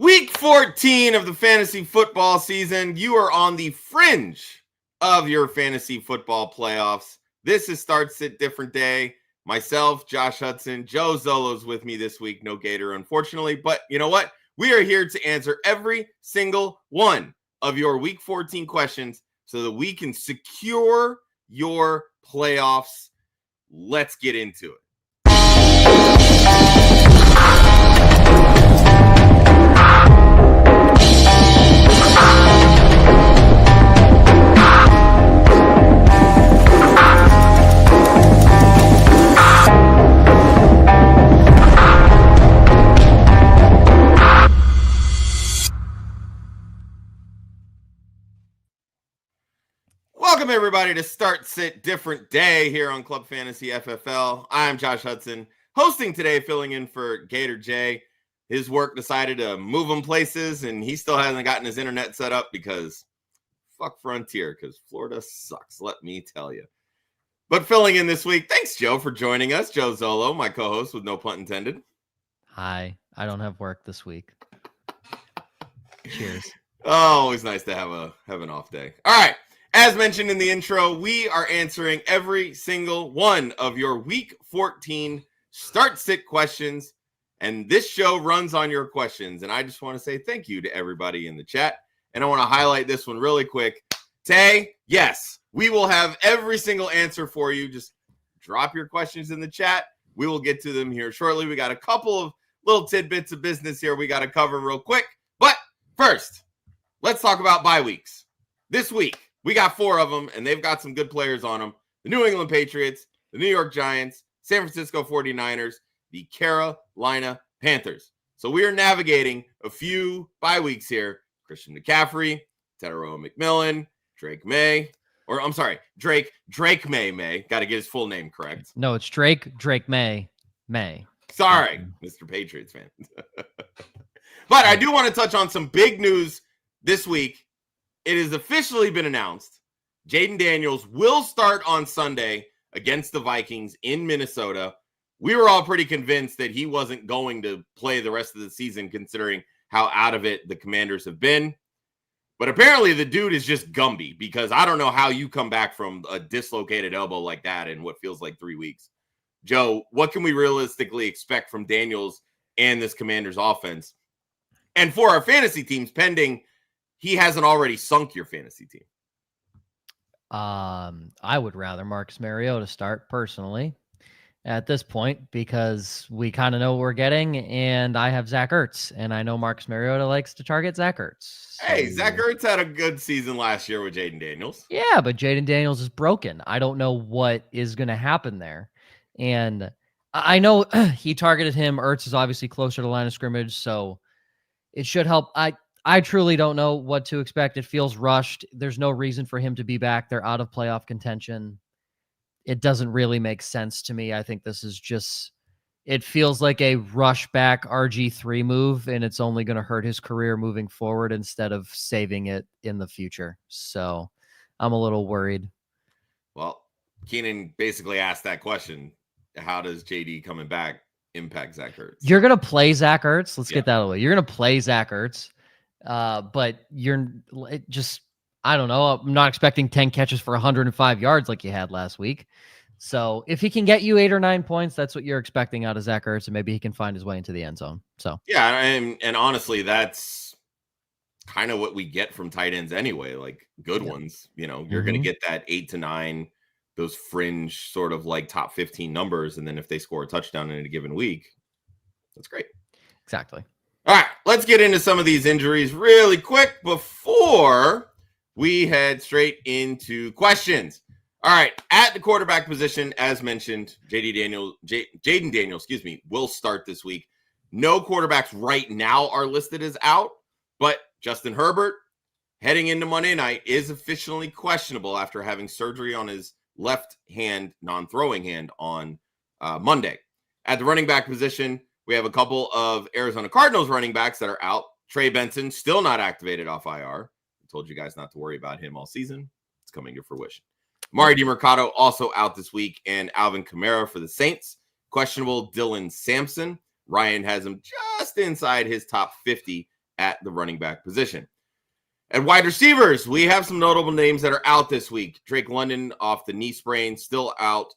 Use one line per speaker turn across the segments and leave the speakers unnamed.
Week 14 of the fantasy football season. You are on the fringe of your fantasy football playoffs. This is Starts It Different Day. Myself, Josh Hudson, Joe Zolo's with me this week. No Gator, unfortunately. But you know what? We are here to answer every single one of your Week 14 questions so that we can secure your playoffs. Let's get into it. Welcome, everybody, to Start Sit Different Day here on Club Fantasy FFL. I'm Josh Hudson, hosting today, filling in for Gator J. His work decided to move him places, and he still hasn't gotten his internet set up because fuck Frontier, because Florida sucks, let me tell you. But filling in this week, thanks, Joe, for joining us. Joe Zolo, my co-host with no pun intended.
Hi, I don't have work this week. Cheers.
Oh, always nice to have an off day. All right. As mentioned in the intro, we are answering every single one of your Week 14 start-sit questions, and this show runs on your questions. And I just want to say thank you to everybody in the chat, and I want to highlight this one really quick. Tay, yes, we will have every single answer for you. Just drop your questions in the chat. We will get to them here shortly. We got a couple of little tidbits of business here we got to cover real quick. But first, let's talk about bye weeks. This week, we got 4 of them, and they've got some good players on them. The New England Patriots, the New York Giants, San Francisco 49ers, the Carolina Panthers. So we are navigating a few bye weeks here. Christian McCaffrey, Tedero McMillan, Drake May. Got to get his full name correct.
No, it's Drake May.
Sorry, Mr. Patriots fan. But I do want to touch on some big news this week. It has officially been announced Jaden Daniels will start on Sunday against the Vikings in Minnesota. We were all pretty convinced that he wasn't going to play the rest of the season considering how out of it the Commanders have been. But apparently the dude is just Gumby, because I don't know how you come back from a dislocated elbow like that in what feels like 3 weeks. Joe, what can we realistically expect from Daniels and this Commanders offense? And for our fantasy teams, pending he hasn't already sunk your fantasy team.
I would rather Marcus Mariota start personally at this point, because we kind of know what we're getting, and I have Zach Ertz, and I know Marcus Mariota likes to target Zach Ertz. So...
Hey, Zach Ertz had a good season last year with Jaden Daniels.
Yeah, but Jaden Daniels is broken. I don't know what is going to happen there. And I know he targeted him. Ertz is obviously closer to the line of scrimmage, so it should help. I truly don't know what to expect. It feels rushed. There's no reason for him to be back. They're out of playoff contention. It doesn't really make sense to me. I think this is just, it feels like a rush back RG3 move, and it's only going to hurt his career moving forward instead of saving it in the future. So I'm a little worried.
Well, Keenan basically asked that question. How does JD coming back impact Zach Ertz?
You're going to play Zach Ertz. Let's get that out of the way. You're going to play Zach Ertz. But I don't know. I'm not expecting 10 catches for 105 yards like you had last week. So if he can get you 8 or 9 points, that's what you're expecting out of Zach Ertz, and maybe he can find his way into the end zone. So
yeah, and honestly, that's kind of what we get from tight ends anyway. Like good ones, you're going to get that 8 to 9, those fringe sort of like top 15 numbers, and then if they score a touchdown in a given week, that's great.
Exactly.
All right, let's get into some of these injuries really quick before we head straight into questions. All right, at the quarterback position, as mentioned, Jaden Daniels, will start this week. No quarterbacks right now are listed as out, but Justin Herbert, heading into Monday night, is officially questionable after having surgery on his left hand, non-throwing hand on Monday. At the running back position, we have a couple of Arizona Cardinals running backs that are out. Trey Benson, still not activated off IR. I told you guys not to worry about him all season. It's coming to fruition. Amari DiMercato also out this week, and Alvin Kamara for the Saints. Questionable Dylan Sampson. Ryan has him just inside his top 50 at the running back position. At wide receivers, we have some notable names that are out this week. Drake London off the knee sprain, still out.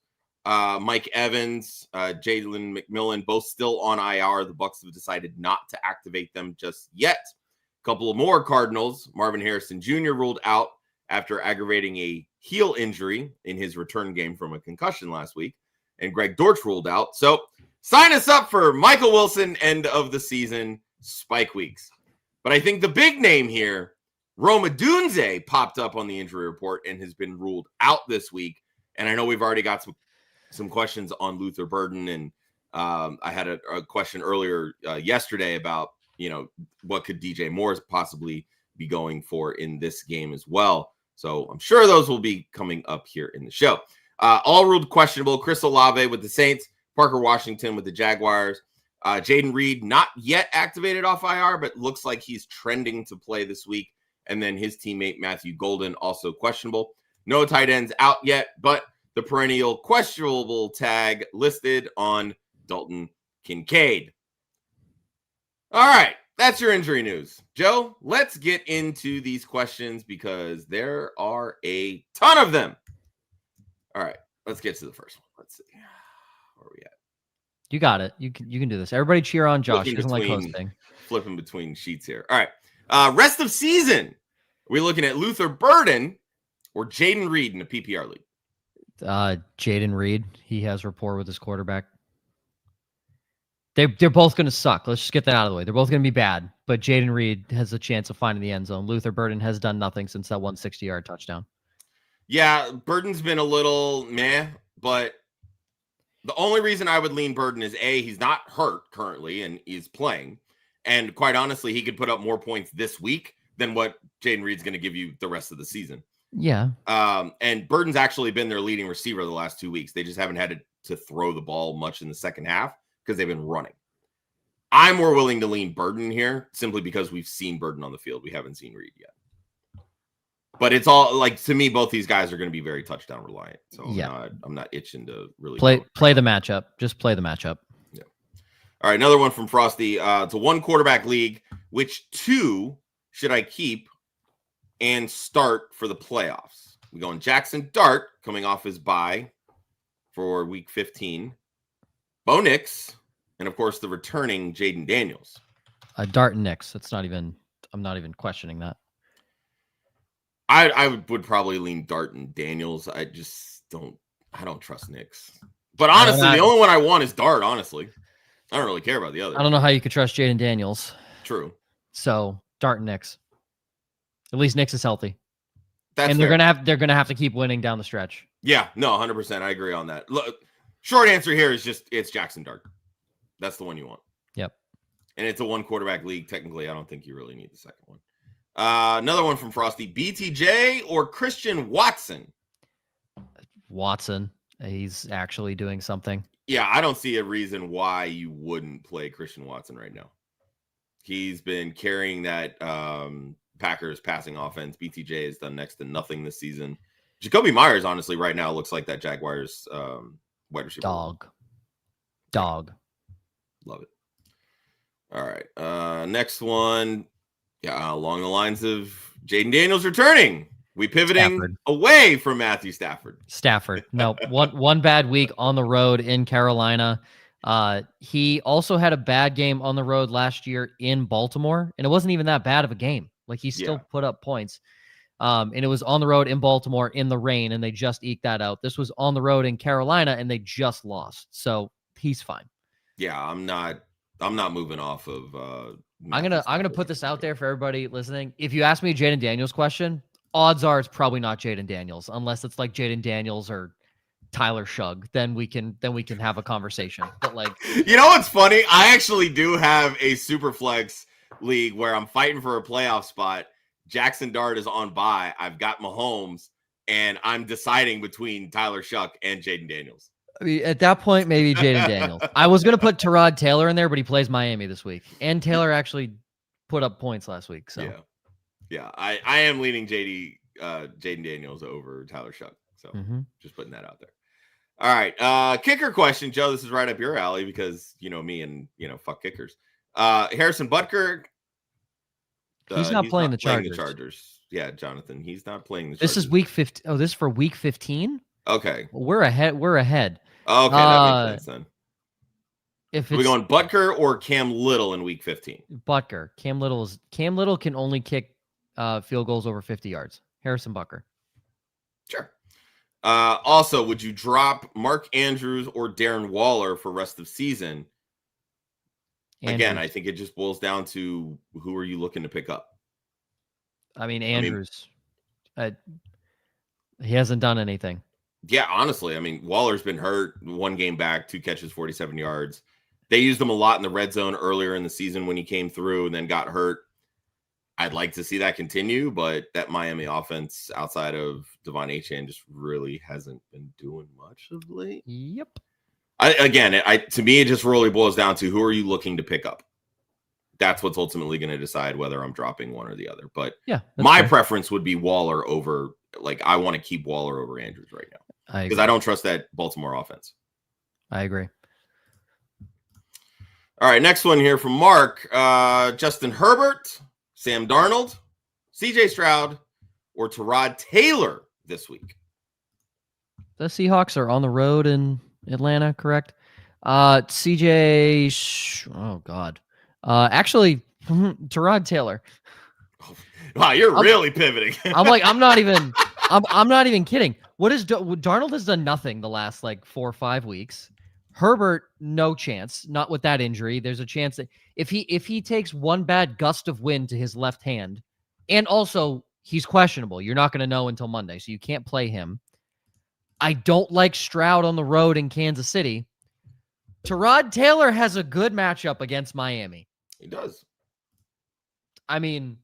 Mike Evans, Jalen McMillan, both still on IR. The Bucs have decided not to activate them just yet. A couple of more Cardinals. Marvin Harrison Jr. ruled out after aggravating a heel injury in his return game from a concussion last week. And Greg Dortch ruled out. So sign us up for Michael Wilson end of the season spike weeks. But I think the big name here, Rome Odunze, popped up on the injury report and has been ruled out this week. And I know we've already got some questions on Luther Burden. And I had a question earlier yesterday about, what could DJ Moore possibly be going for in this game as well. So I'm sure those will be coming up here in the show. All ruled questionable. Chris Olave with the Saints, Parker Washington with the Jaguars. Jaden Reed not yet activated off IR, but looks like he's trending to play this week. And then his teammate Matthew Golden also questionable. No tight ends out yet, but the perennial questionable tag listed on Dalton Kincaid. All right, that's your injury news. Joe, let's get into these questions because there are a ton of them. All right, let's get to the first one. Let's see. Where are we at?
You got it. You can do this. Everybody cheer on Josh. He doesn't like hosting.
Flipping between sheets here. All right. Rest of season. Are we looking at Luther Burden or Jaden Reed in a PPR league?
Jaden Reed. He has rapport with his quarterback. They're both going to suck. Let's just get that out of the way. They're both going to be bad, but Jaden Reed has a chance of finding the end zone. Luther Burden has done nothing since that 160-yard touchdown.
Yeah, Burden's been a little meh, but the only reason I would lean Burden is he's not hurt currently and he's playing. And quite honestly, he could put up more points this week than what Jaden Reed's going to give you the rest of the season.
Yeah.
And Burden's actually been their leading receiver the last 2 weeks. They just haven't had to throw the ball much in the second half because they've been running. I'm more willing to lean Burden here simply because we've seen Burden on the field. We haven't seen Reed yet. But it's all like, to me, both these guys are going to be very touchdown reliant. So yeah, I'm not itching to really
play the matchup. Just play the matchup.
Yeah. All right. Another one from Frosty. It's a 1 quarterback league. Which 2 should I keep and start for the playoffs? We go on Jackson Dart coming off his bye for week 15. Bo Nix, and of course the returning Jaden Daniels.
Dart and Nix. I'm not even questioning that.
I would probably lean Dart and Daniels. I don't trust Nix. But honestly, the only one I want is Dart, honestly. I don't really care about the other.
I don't know how you could trust Jaden Daniels.
True.
So Dart and Nix. At least Nix is healthy.
That's
and
fair.
they're gonna have to keep winning down the stretch.
Yeah, no, 100%. I agree on that. Look, short answer here is it's Jackson Dart. That's the one you want.
Yep.
And it's a 1 quarterback league. Technically, I don't think you really need the second one. Another one from Frosty. BTJ or Christian Watson?
Watson. He's actually doing something.
Yeah, I don't see a reason why you wouldn't play Christian Watson right now. He's been carrying that Packers passing offense. BTJ has done next to nothing this season. Jacoby Myers, honestly, right now looks like that Jaguars wide receiver.
Dog.
Love it. All right. Next one. Yeah, along the lines of Jaden Daniels returning. We pivoting away from Matthew Stafford. No, one bad week on the road in Carolina. He also had a bad game on the road last year in Baltimore, and it wasn't even that bad of a game. Like, he still put up points. And it was on the road in Baltimore in the rain, and they just eked that out. This was on the road in Carolina, and they just lost. So he's fine. Yeah, I'm not moving off of
I'm gonna put this out there for everybody listening. If you ask me a Jaden Daniels question, odds are it's probably not Jaden Daniels, unless it's like Jaden Daniels or Tyler Shugg. Then we can have a conversation. But like,
you know what's funny? I actually do have a super flex league where I'm fighting for a playoff spot. Jackson Dart is on bye. I've got Mahomes, and I'm deciding between Tyler Shugg and Jaden Daniels.
I mean, at that point, maybe Jaden Daniels. I was going to put Tyrod Taylor in there, but he plays Miami this week. And Taylor actually put up points last week. So
yeah, I am leaning Jaden Daniels over Tyler Shugg. So just putting that out there. All right. Kicker question, Joe. This is right up your alley because you know me and fuck kickers. Harrison Butker
He's not playing the Chargers.
Yeah, Jonathan, he's not playing the
This
Chargers.
is week 15. Oh, this is for week 15?
Okay.
Well, we're ahead.
Okay, that makes sense then.
If
Are we going Butker or Cam Little in week 15?
Butker. Cam Little can only kick field goals over 50 yards. Harrison Butker.
Sure. Also, would you drop Mark Andrews or Darren Waller for rest of season?
Andrews.
Again, I think it just boils down to who are you looking to pick up?
I mean, Andrews. He hasn't done anything.
Yeah, honestly, I mean, Waller's been hurt. 1 game back, 2 catches, 47 yards. They used him a lot in the red zone earlier in the season when he came through and then got hurt. I'd like to see that continue, but that Miami offense outside of Devon Achane just really hasn't been doing much of late.
Yep.
To me, it just really boils down to who are you looking to pick up? That's what's ultimately going to decide whether I'm dropping one or the other. But
yeah,
my preference would be Waller over, I want to keep Waller over Andrews right now. Because I don't trust that Baltimore offense.
I agree.
All right, next one here from Mark. Justin Herbert, Sam Darnold, CJ Stroud, or Tyrod Taylor this week?
The Seahawks are on the road in Atlanta, correct? CJ, oh God. Actually, Tyrod Taylor.
Wow, you're really pivoting.
I'm not even kidding. Darnold has done nothing the last 4 or 5 weeks. Herbert, no chance. Not with that injury. There's a chance that if he takes one bad gust of wind to his left hand, and also he's questionable. You're not going to know until Monday, so you can't play him. I don't like Stroud on the road in Kansas City. Tyrod Taylor has a good matchup against Miami.
He does.
I mean,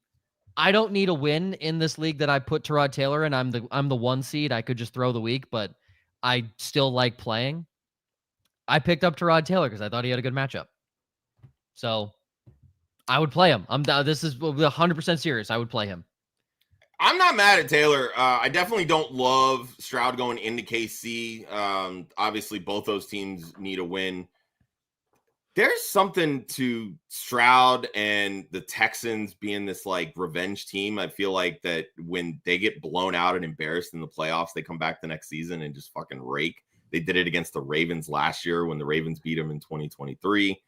I don't need a win in this league that I put Tyrod Taylor in. I'm the 1 seed. I could just throw the week, but I still like playing. I picked up Tyrod Taylor because I thought he had a good matchup. So I would play him. This is 100% serious. I would play him.
I'm not mad at Taylor. I definitely don't love Stroud going into KC. Obviously, both those teams need a win. There's something to Stroud and the Texans being this revenge team. I feel like that when they get blown out and embarrassed in the playoffs, they come back the next season and just fucking rake. They did it against the Ravens last year when the Ravens beat them in 2023.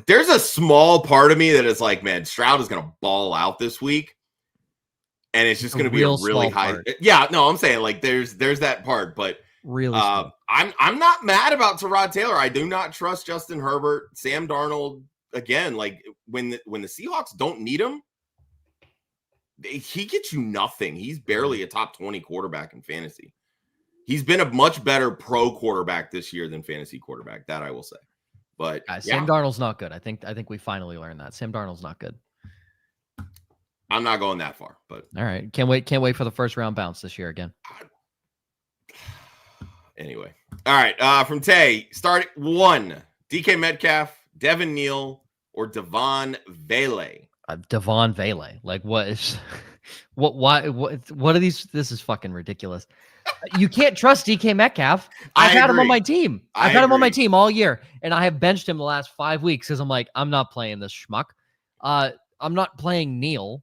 There's a small part of me that is man, Stroud is going to ball out this week. And it's just going to be a really high. Part. Yeah, no, I'm saying there's that part, but
really,
I'm not mad about Tyrod Taylor. I do not trust Justin Herbert, Sam Darnold. Again, when the Seahawks don't need him, he gets you nothing. He's barely a top 20 quarterback in fantasy. He's been a much better pro quarterback this year than fantasy quarterback. That I will say. But
Sam Darnold's not good. I think we finally learned that Sam Darnold's not good.
I'm not going that far, but
all right. Can't wait for the first round bounce this year again.
Anyway. All right. From Tay, start 1. DK Metcalf, Devin Neal, or Devon Vele.
Devon Vele. What is what are these? This is fucking ridiculous. You can't trust DK Metcalf. I've had him on my team. I've had him on my team all year, and I have benched him the last 5 weeks because I'm not playing this schmuck. I'm not playing Neal.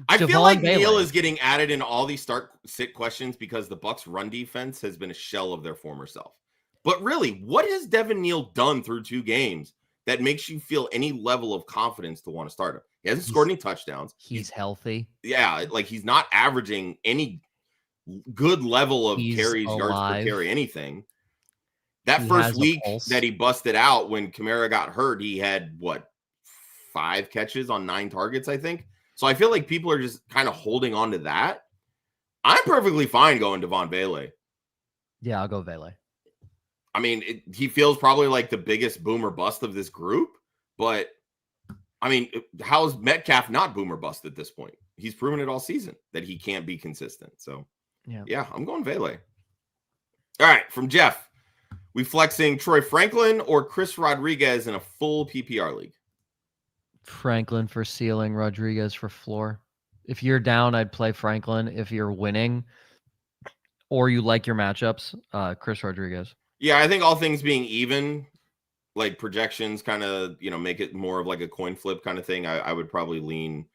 I feel like Neal is getting added in all these start-sit questions because the Bucs' run defense has been a shell of their former self. But really, what has Devin Neal done through 2 games that makes you feel any level of confidence to want to start him? He hasn't scored any touchdowns.
He's healthy.
Yeah, he's not averaging any good level of carries, yards per carry, anything. That first week that he busted out when Kamara got hurt, he had 5 catches on 9 targets, I think. So I feel like people are just kind of holding on to that. I'm perfectly fine going Devon Vele.
Yeah, I'll go Vele.
I mean, he feels probably like the biggest boomer bust of this group, but I mean, how is Metcalf not boomer bust at this point? He's proven it all season that he can't be consistent. So yeah, I'm going Vele. All right, from Jeff, we flexing Troy Franklin or Chris Rodriguez in a full PPR league?
Franklin for ceiling, Rodriguez for floor. If you're down, I'd play Franklin. If you're winning or you like your matchups, Chris Rodriguez.
Yeah, I think all things being even, like projections kind of, make it more of like a coin flip kind of thing, I would probably lean.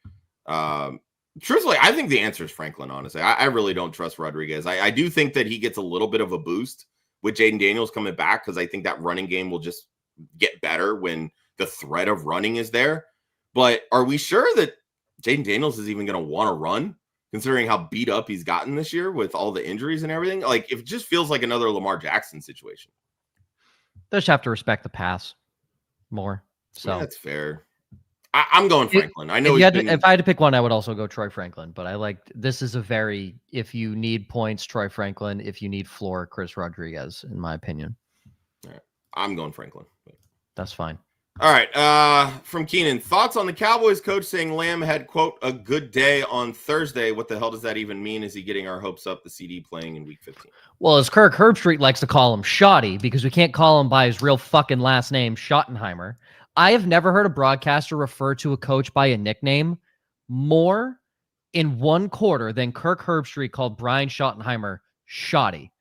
Truthfully, I think the answer is Franklin, honestly. I really don't trust Rodriguez. I do think that he gets a little bit of a boost with Jaden Daniels coming back, because I think that running game will just get better when the threat of running is there. But are we sure that Jaden Daniels is even going to want to run, considering how beat up he's gotten this year with all the injuries and everything? Like, it just feels like another Lamar Jackson situation.
They just have to respect the pass more. So
that's fair. I'm going Franklin. I know
if I had to pick one, I would also go Troy Franklin. But this is a very, if you need points, Troy Franklin. If you need floor, Chris Rodriguez, in my opinion.
All right. I'm going Franklin.
That's fine.
All right. From Keenan, thoughts on the Cowboys coach saying Lamb had, quote, a good day on Thursday. What the hell does that even mean? Is he getting our hopes up? The CD playing in week 15.
Well, as Kirk Herbstreit likes to call him, Shoddy, because we can't call him by his real fucking last name, Schottenheimer. I have never heard a broadcaster refer to a coach by a nickname more in one quarter than Kirk Herbstreit called Brian Schottenheimer Shoddy.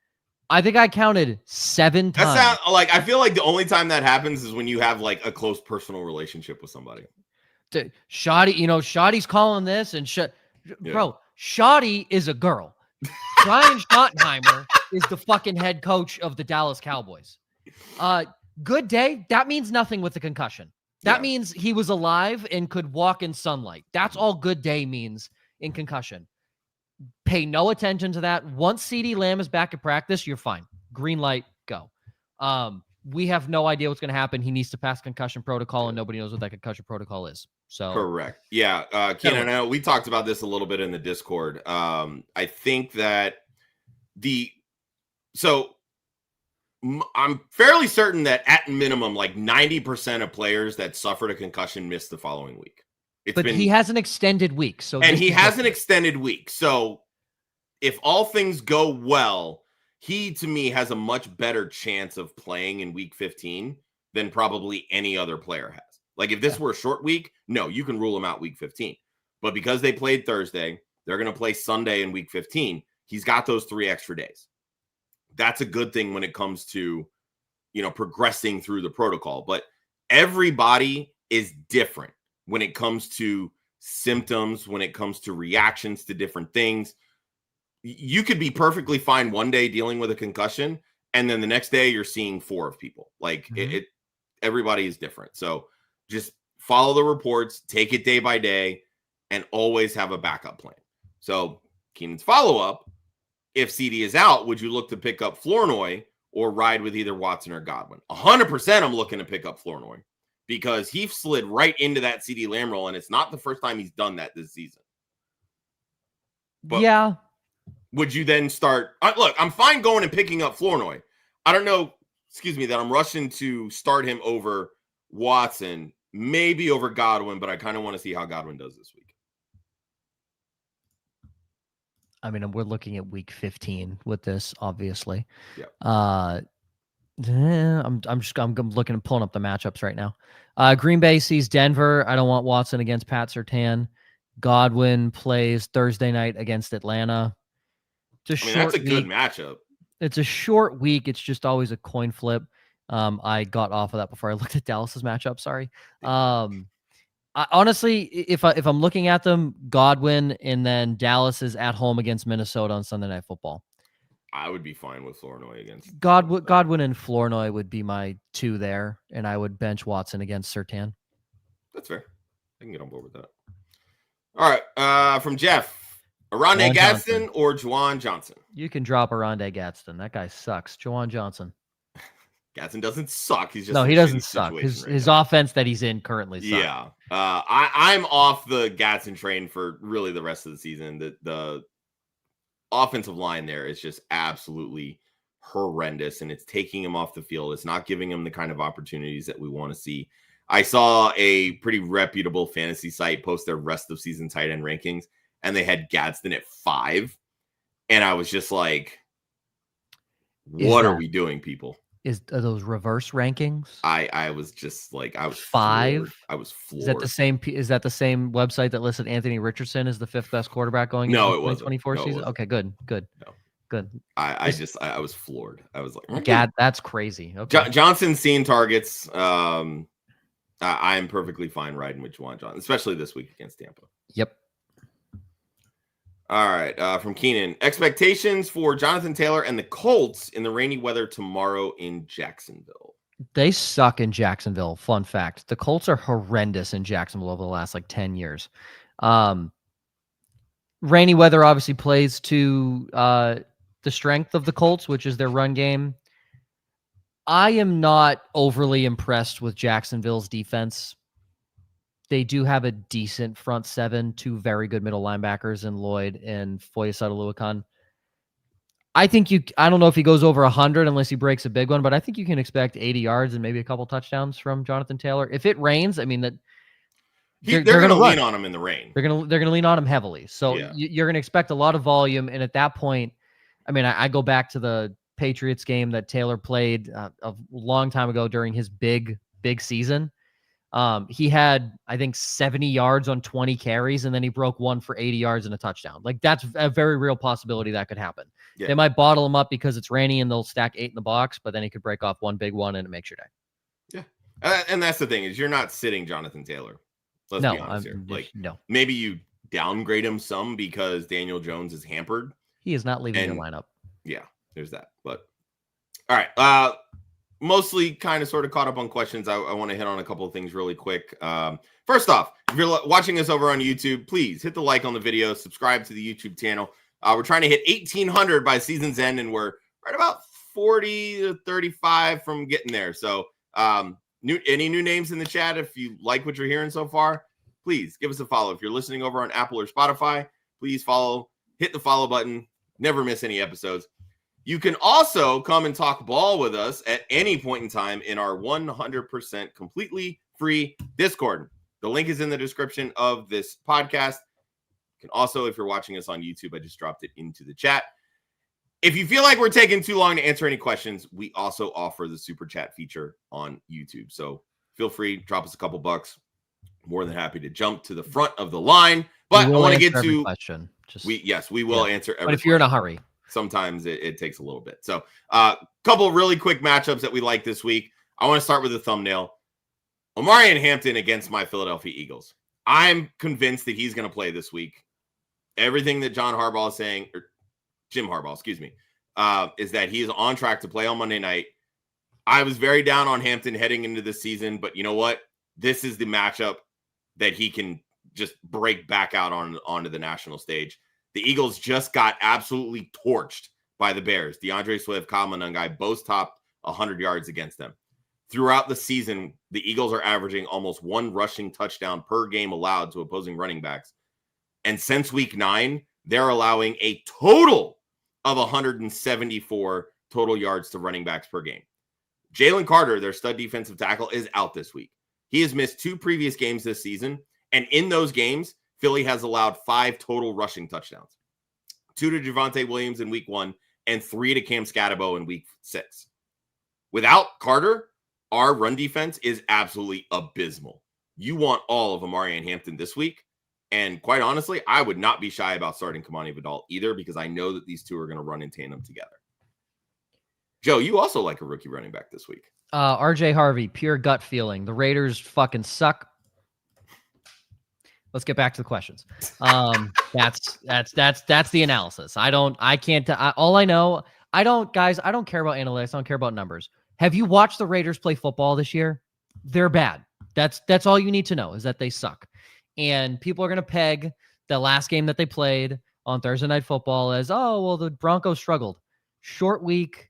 I think I counted 7 times.
That sounds like, I feel like the only time that happens is when you have like a close personal relationship with somebody.
Shoddy, Shoddy's calling this, and bro, Shoddy is a girl. Brian Schottenheimer is the fucking head coach of the Dallas Cowboys. Good day. That means nothing with the concussion. That means he was alive and could walk in sunlight. That's all good day means in concussion. Pay no attention to that. Once CeeDee Lamb is back at practice, you're fine. Green light, go. We have no idea what's going to happen. He needs to pass concussion protocol, and nobody knows what that concussion protocol is. So
correct. Yeah. Ken, I know we talked about this a little bit in the Discord. I think that I'm fairly certain that at minimum, like 90% of players that suffered a concussion missed the following week.
He has an extended week.
He has an extended week. So if all things go well, he, to me, has a much better chance of playing in week 15 than probably any other player has. Like, if this were a short week, no, you can rule him out week 15. But because they played Thursday, they're going to play Sunday in week 15. He's got those 3 extra days. That's a good thing when it comes to, progressing through the protocol. But everybody is different when it comes to symptoms, when it comes to reactions to different things. You could be perfectly fine one day dealing with a concussion, and then the next day you're seeing 4 of people. Like, everybody is different. So just follow the reports, take it day by day, and always have a backup plan. So Keenan's follow-up, if CD is out, would you look to pick up Flournoy or ride with either Watson or Godwin? 100% I'm looking to pick up Flournoy, because he slid right into that CD Lamb role, and it's not the first time he's done that this season. But
yeah.
Would you then start? Look, I'm fine going and picking up Flournoy. I don't know, that I'm rushing to start him over Watson, maybe over Godwin, but I kind of want to see how Godwin does this week.
I mean, we're looking at week 15 with this, obviously.
Yeah.
I'm looking and pulling up the matchups right now. Green Bay sees Denver. I don't want Watson against Pat Surtain. Godwin plays Thursday night against Atlanta.
That's a good matchup.
It's a short week. It's just always a coin flip. I got off of that before I looked at Dallas's matchup. Sorry. Honestly, if I'm looking at them, Godwin, and then Dallas is at home against Minnesota on Sunday Night Football.
I would be fine with Flournoy against
Godwin and Flournoy would be my 2 there, and I would bench Watson against Surtain.
That's fair. I can get on board with that. All right, from Jeff, Aronde Gadsden or Juwan Johnson?
You can drop Aronde Gadsden. That guy sucks. Juwan Johnson.
Gadsden doesn't suck. He's just
no, he doesn't suck. His offense that he's in currently sucks.
Yeah. I'm off the Gadsden train for really the rest of the season. The offensive line there is just absolutely horrendous, and it's taking him off the field. It's not giving him the kind of opportunities that we want to see. I saw a pretty reputable fantasy site post their rest of season tight end rankings, and they had Gadsden at 5. And I was just like, what are we doing, people?
Are those reverse rankings?
I was just like, I was
5.
Floored. I was floored.
Is that the same website that listed Anthony Richardson as the 5th best quarterback going into the 2024 season? Okay, good.
No.
Good.
I was floored. I was like,
God, that's crazy. Okay.
Johnson's seeing targets. I am perfectly fine riding with Juwan Johnson, especially this week against Tampa.
Yep.
All right. From Keenan, expectations for Jonathan Taylor and the Colts in the rainy weather tomorrow in Jacksonville.
They suck in Jacksonville. Fun fact. The Colts are horrendous in Jacksonville over the last 10 years. Rainy weather obviously plays to the strength of the Colts, which is their run game. I am not overly impressed with Jacksonville's defense. They do have a decent front seven, two very good middle linebackers in Lloyd and Foyesade-Oluokun. I don't know if he goes over 100 unless he breaks a big one, but I think you can expect 80 yards and maybe a couple touchdowns from Jonathan Taylor. If it rains, I mean,
they're going to lean on him in the rain.
They're going to lean on him heavily. So you're going to expect a lot of volume. And at that point, I mean, I go back to the Patriots game that Taylor played a long time ago during his big season. He had, I think, 70 yards on 20 carries, and then he broke one for 80 yards and a touchdown. Like, that's a very real possibility that could happen. Yeah. They might bottle him up because it's rainy and they'll stack 8 in the box, but then he could break off one big one and it makes your day.
Yeah. And that's the thing, is you're not sitting Jonathan Taylor. Let's be honest here.
No.
Maybe you downgrade him some because Daniel Jones is hampered.
He is not leaving your lineup.
Yeah, there's that. But all right. Mostly kind of sort of caught up on questions. I want to hit on a couple of things really quick. First off, if you're watching us over on YouTube, please hit the like on the video, subscribe to the YouTube channel. We're trying to hit 1,800 by season's end, and we're right about 40 to 35 from getting there. So any new names in the chat, if you like what you're hearing so far, please give us a follow. If you're listening over on Apple or Spotify, please follow, hit the follow button, never miss any episodes. You can also come and talk ball with us at any point in time in our 100% completely free Discord. The link is in the description of this podcast. You can also, if you're watching us on YouTube, I just dropped it into the chat. If you feel like we're taking too long to answer any questions, we also offer the super chat feature on YouTube. So feel free, drop us a couple bucks. More than happy to jump to the front of the line. But I want to get to
question.
We will answer every
But if you're in a hurry.
Sometimes it takes a little bit. So couple really quick matchups that we like this week. I want to start with the thumbnail. Omarion Hampton against my Philadelphia Eagles. I'm convinced that he's going to play this week. Everything that Jim Harbaugh, is that he is on track to play on Monday night. I was very down on Hampton heading into the season, but you know what? This is the matchup that he can just break back out onto the national stage. The Eagles just got absolutely torched by the Bears. DeAndre Swift, Kyle Monangai both topped 100 yards against them. Throughout the season, the Eagles are averaging almost one rushing touchdown per game allowed to opposing running backs. And since week 9, they're allowing a total of 174 total yards to running backs per game. Jalen Carter, their stud defensive tackle, is out this week. He has missed 2 previous games this season. And in those games, Philly has allowed 5 total rushing touchdowns. 2 to Javonte Williams in week 1 and 3 to Cam Scatterbo in week 6. Without Carter, our run defense is absolutely abysmal. You want all of Omarion Hampton this week. And quite honestly, I would not be shy about starting Kamani Vidal either, because I know that these two are going to run in tandem together. Joe, you also like a rookie running back this week.
RJ Harvey, pure gut feeling. The Raiders fucking suck. Let's get back to the questions. That's the analysis. I don't care about analytics. I don't care about numbers. Have you watched the Raiders play football this year? They're bad. That's all you need to know, is that they suck. And people are going to peg the last game that they played on Thursday Night Football as, oh, well, the Broncos struggled. Short week.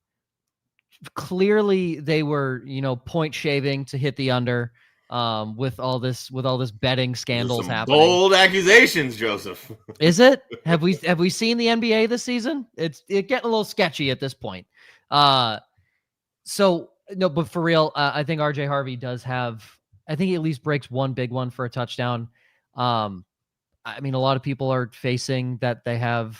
Clearly they were, point shaving to hit the under. With all this betting scandals happening.
Bold accusations, Joseph.
Is it? Have we seen the NBA this season? It's getting a little sketchy at this point. So no, but for real, I think RJ Harvey does have. I think he at least breaks one big one for a touchdown. I mean, a lot of people are facing that they have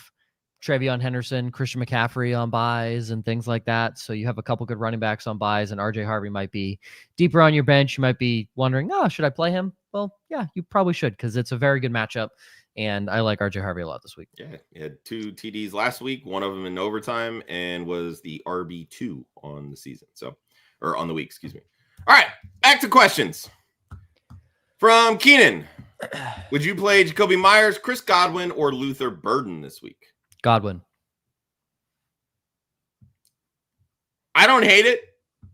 Travion Henderson, Christian McCaffrey on buys and things like that. So you have a couple good running backs on buys, and RJ Harvey might be deeper on your bench. You might be wondering, should I play him? Well, yeah, you probably should, because it's a very good matchup. And I like RJ Harvey a lot this week.
Yeah, he had 2 TDs last week, one of them in overtime, and was the RB2 on the season. Or on the week, excuse me. All right, back to questions. From Keenan, would you play Jacoby Myers, Chris Godwin, or Luther Burden this week?
Godwin.
I don't hate it.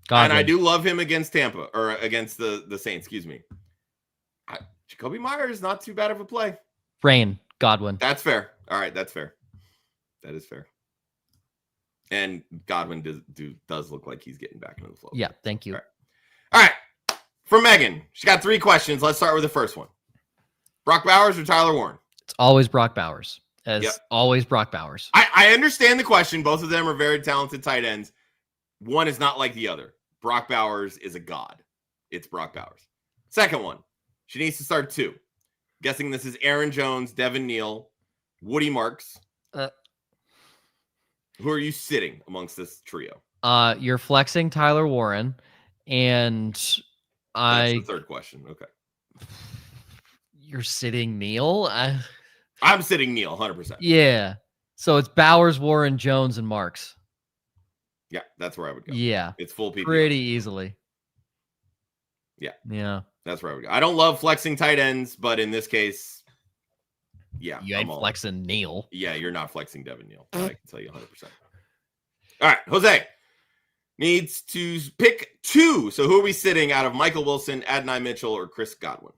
Godwin.
And I do love him against Tampa, or against the Saints, excuse me. Jacoby Myers is not too bad of a play.
Rain. Godwin.
That's fair. All right, that's fair. That is fair. And Godwin does look like he's getting back into the flow.
Yeah, thank you.
All right. From Megan, she got 3 questions. Let's start with the first one. Brock Bowers or Tyler Warren?
It's always Brock Bowers. Always Brock Bowers.
I understand the question. Both of them are very talented tight ends. One is not like the other. Brock Bowers is a god. It's Brock Bowers. Second one, she needs to start 2. Guessing this is Aaron Jones, Devin Neal, Woody Marks. Who are you sitting amongst this trio?
You're flexing Tyler Warren, and
That's the third question. Okay.
You're sitting Neal?
I'm sitting Neal, 100%.
Yeah. So it's Bowers, Warren, Jones, and Marks.
Yeah, that's where I would go.
Yeah.
It's full PPR.
Pretty easily.
Yeah.
Yeah.
That's where I would go. I don't love flexing tight ends, but in this case, yeah.
You ain't flexing Neal.
Yeah, you're not flexing Devin Neal. I can tell you 100%. All right, Jose needs to pick 2. So who are we sitting out of Michael Wilson, Adonai Mitchell, or Chris Godwin?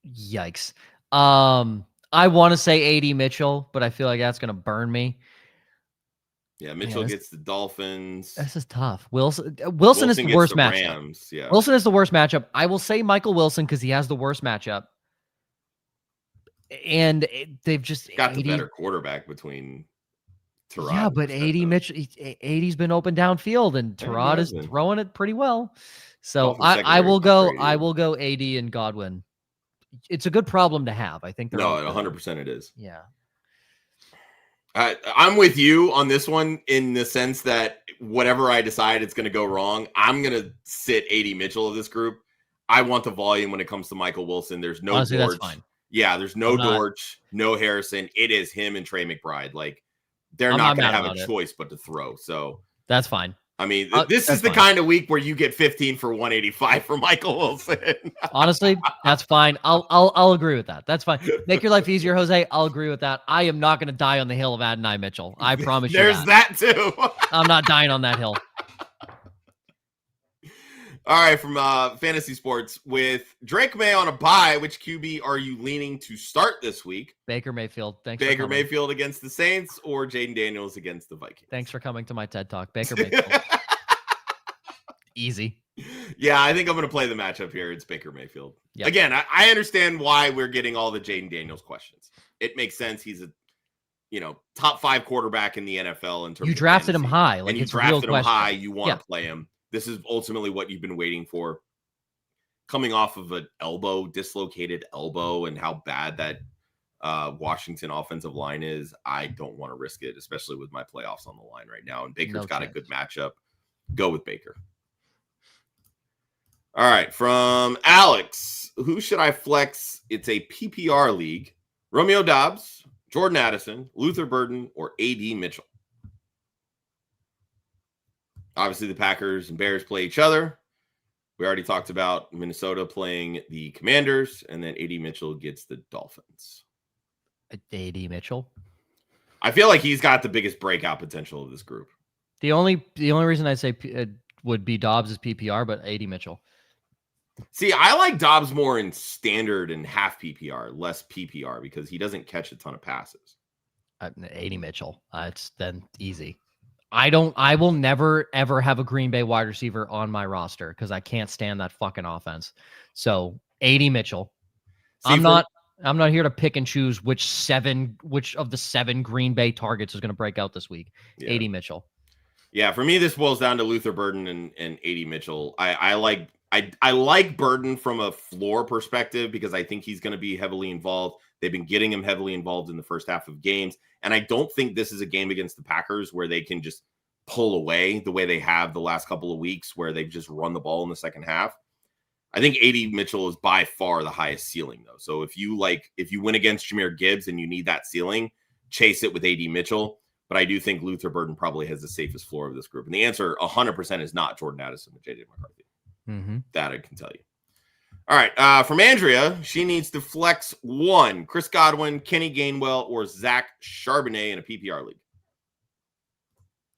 Yikes. I want to say AD Mitchell, but I feel like that's going to burn me.
Yeah, Mitchell gets the Dolphins.
This is tough. Wilson is the worst matchup.
Rams. Yeah.
Wilson is the worst matchup. I will say Michael Wilson because he has the worst matchup. And they've just
got the better quarterback between Tyrod.
Yeah, but AD Mitchell, AD's been open downfield, and Tyrod is throwing it pretty well. So I will go AD and Godwin. It's a good problem to have. I think they're
100% it is.
Yeah.
I'm with you on this one in the sense that whatever I decide it's going to go wrong, I'm going to sit AD Mitchell of this group. I want the volume when it comes to Michael Wilson. There's no
Honestly,
Dortch.
That's fine.
Yeah, there's no Dortch, no Harrison. It is him and Trey McBride. Like, they're not going to have a choice but to throw. So
that's fine.
I mean, this is the kind of week where you get 15 for 185 for Michael Wilson.
Honestly, that's fine. I'll agree with that. That's fine. Make your life easier, Jose. I'll agree with that. I am not going to die on the hill of Adonai Mitchell. I promise you.
There's that too.
I'm not dying on that hill.
All right, from Fantasy Sports, with Drake May on a bye, which QB are you leaning to start this week?
Baker Mayfield.
Baker Mayfield against the Saints or Jaden Daniels against the Vikings?
Thanks for coming to my TED Talk. Baker Mayfield. Easy.
Yeah, I think I'm going to play the matchup here. It's Baker Mayfield. Yep. Again, I understand why we're getting all the Jaden Daniels questions. It makes sense. He's a top 5 quarterback in the NFL. In terms
you drafted
fantasy.
him high. Like,
and you drafted him high. You want to play him. This is ultimately what you've been waiting for. Coming off of an dislocated elbow, and how bad that Washington offensive line is, I don't want to risk it, especially with my playoffs on the line right now. And Baker's got a good matchup. Go with Baker. All right, from Alex, who should I flex? It's a PPR league. Romeo Doubs, Jordan Addison, Luther Burden, or AD Mitchell. Obviously, the Packers and Bears play each other. We already talked about Minnesota playing the Commanders, and then AD Mitchell gets the Dolphins.
AD Mitchell?
I feel like he's got the biggest breakout potential of this group.
The only reason I'd say would be Dobbs is PPR, but AD Mitchell.
See, I like Dobbs more in standard and half PPR, less PPR, because he doesn't catch a ton of passes.
AD Mitchell. It's then easy. I will never, ever have a Green Bay wide receiver on my roster because I can't stand that fucking offense. So AD Mitchell. I'm not here to pick and choose which of the 7 Green Bay targets is going to break out this week. Yeah. AD Mitchell.
Yeah, for me, this boils down to Luther Burden and AD Mitchell. I like Burden from a floor perspective because I think he's going to be heavily involved. They've been getting him heavily involved in the first half of games. And I don't think this is a game against the Packers where they can just pull away the way they have the last couple of weeks where they've just run the ball in the second half. I think AD Mitchell is by far the highest ceiling, though. So if you win against Jahmyr Gibbs and you need that ceiling, chase it with AD Mitchell. But I do think Luther Burden probably has the safest floor of this group. And the answer 100% is not Jordan Addison with JJ McCarthy.
Mm-hmm.
That I can tell you. All right. From Andrea, she needs to flex one: Chris Godwin, Kenny Gainwell, or Zach Charbonnet in a PPR league.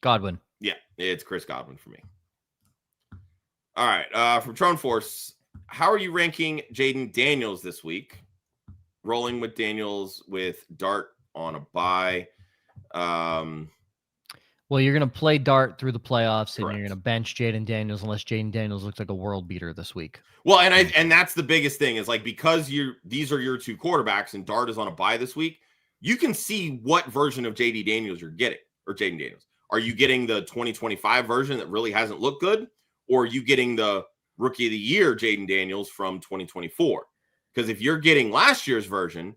Godwin.
Yeah, it's Chris Godwin for me. All right. From Tron Force, how are you ranking Jaden Daniels this week? Rolling with Daniels with Dart on a bye.
Well, you're going to play Dart through the playoffs,
Correct.
and you're going to bench Jaden Daniels unless Jaden Daniels looks like a world beater this week.
Well, and that's the biggest thing is like, because these are your two quarterbacks and Dart is on a bye this week, you can see what version of JD Daniels you're getting, or Jaden Daniels. Are you getting the 2025 version that really hasn't looked good? Or are you getting the rookie of the year Jaden Daniels from 2024? Because if you're getting last year's version,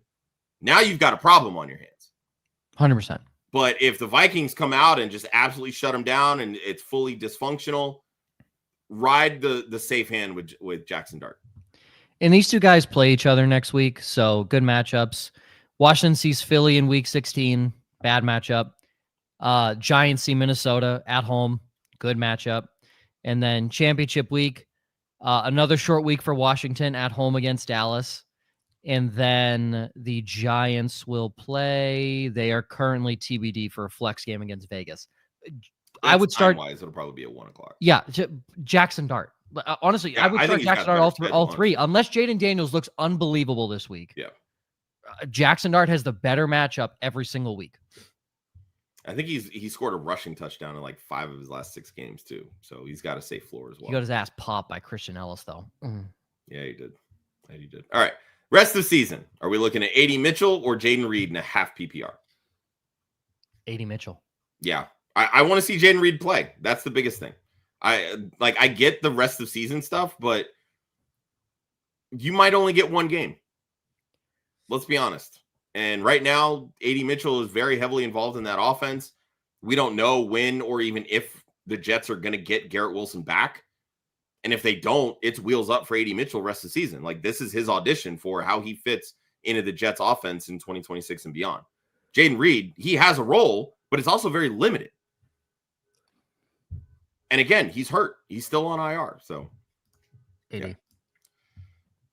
now you've got a problem on your hands.
100%.
But if the Vikings come out and just absolutely shut them down and it's fully dysfunctional, ride the safe hand with Jackson Dart.
And these two guys play each other next week, so good matchups. Washington sees Philly in week 16, bad matchup. Giants see Minnesota at home, good matchup. And then championship week, another short week for Washington at home against Dallas. And then the Giants will play. They are currently TBD for a flex game against Vegas. I would start.
Time-wise, it'll probably be at 1 o'clock.
Yeah, Jackson Dart. Honestly, yeah, I would start Jackson Dart all three, unless Jaden Daniels looks unbelievable this week.
Yeah,
Jackson Dart has the better matchup every single week.
I think he scored a rushing touchdown in like 5 of his last 6 games too. So he's got a safe floor as well.
He got his ass popped by Christian Ellis though.
Yeah, he did. All right. Rest of the season. Are we looking at AD Mitchell or Jaden Reed in a half PPR?
AD Mitchell.
Yeah. I want to see Jaden Reed play. That's the biggest thing. I get the rest of season stuff, but you might only get one game. Let's be honest. And right now, AD Mitchell is very heavily involved in that offense. We don't know when or even if the Jets are going to get Garrett Wilson back. And if they don't, it's wheels up for AD Mitchell rest of the season. Like, this is his audition for how he fits into the Jets offense in 2026 and beyond. Jaden Reed, he has a role, but it's also very limited. And again, he's hurt. He's still on IR. So,
yeah.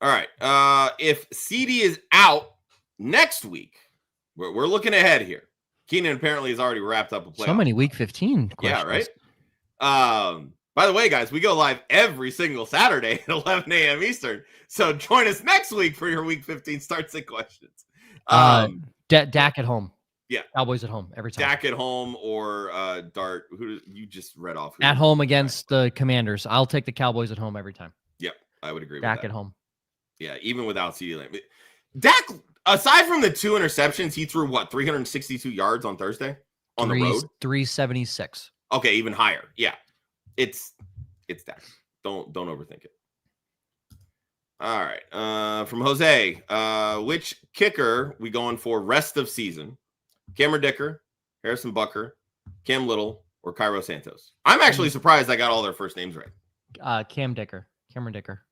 All right. If CD is out next week, we're looking ahead here. Keenan apparently has already wrapped up a playoff.
So many week 15 questions.
Yeah, right? By the way, guys, we go live every single Saturday at 11 a.m. Eastern. So join us next week for your week 15 start sit questions.
Dak at home.
Yeah.
Cowboys at home every time.
Dak at home or Dart, who you just read off.
At home against the Commanders. I'll take the Cowboys at home every time.
Yep, I would agree with
Dak
that.
at home.
Yeah, even without CeeDee Lamb. Dak, aside from the 2 interceptions, he threw, 362 yards on Thursday on the road?
376.
Okay, even higher. Yeah. It's Dak. Don't overthink it. All right. From Jose, which kicker we going for rest of season? Cameron Dicker, Harrison Bucker, Cam Little, or Cairo Santos? I'm actually surprised I got all their first names right.
Cameron Dicker.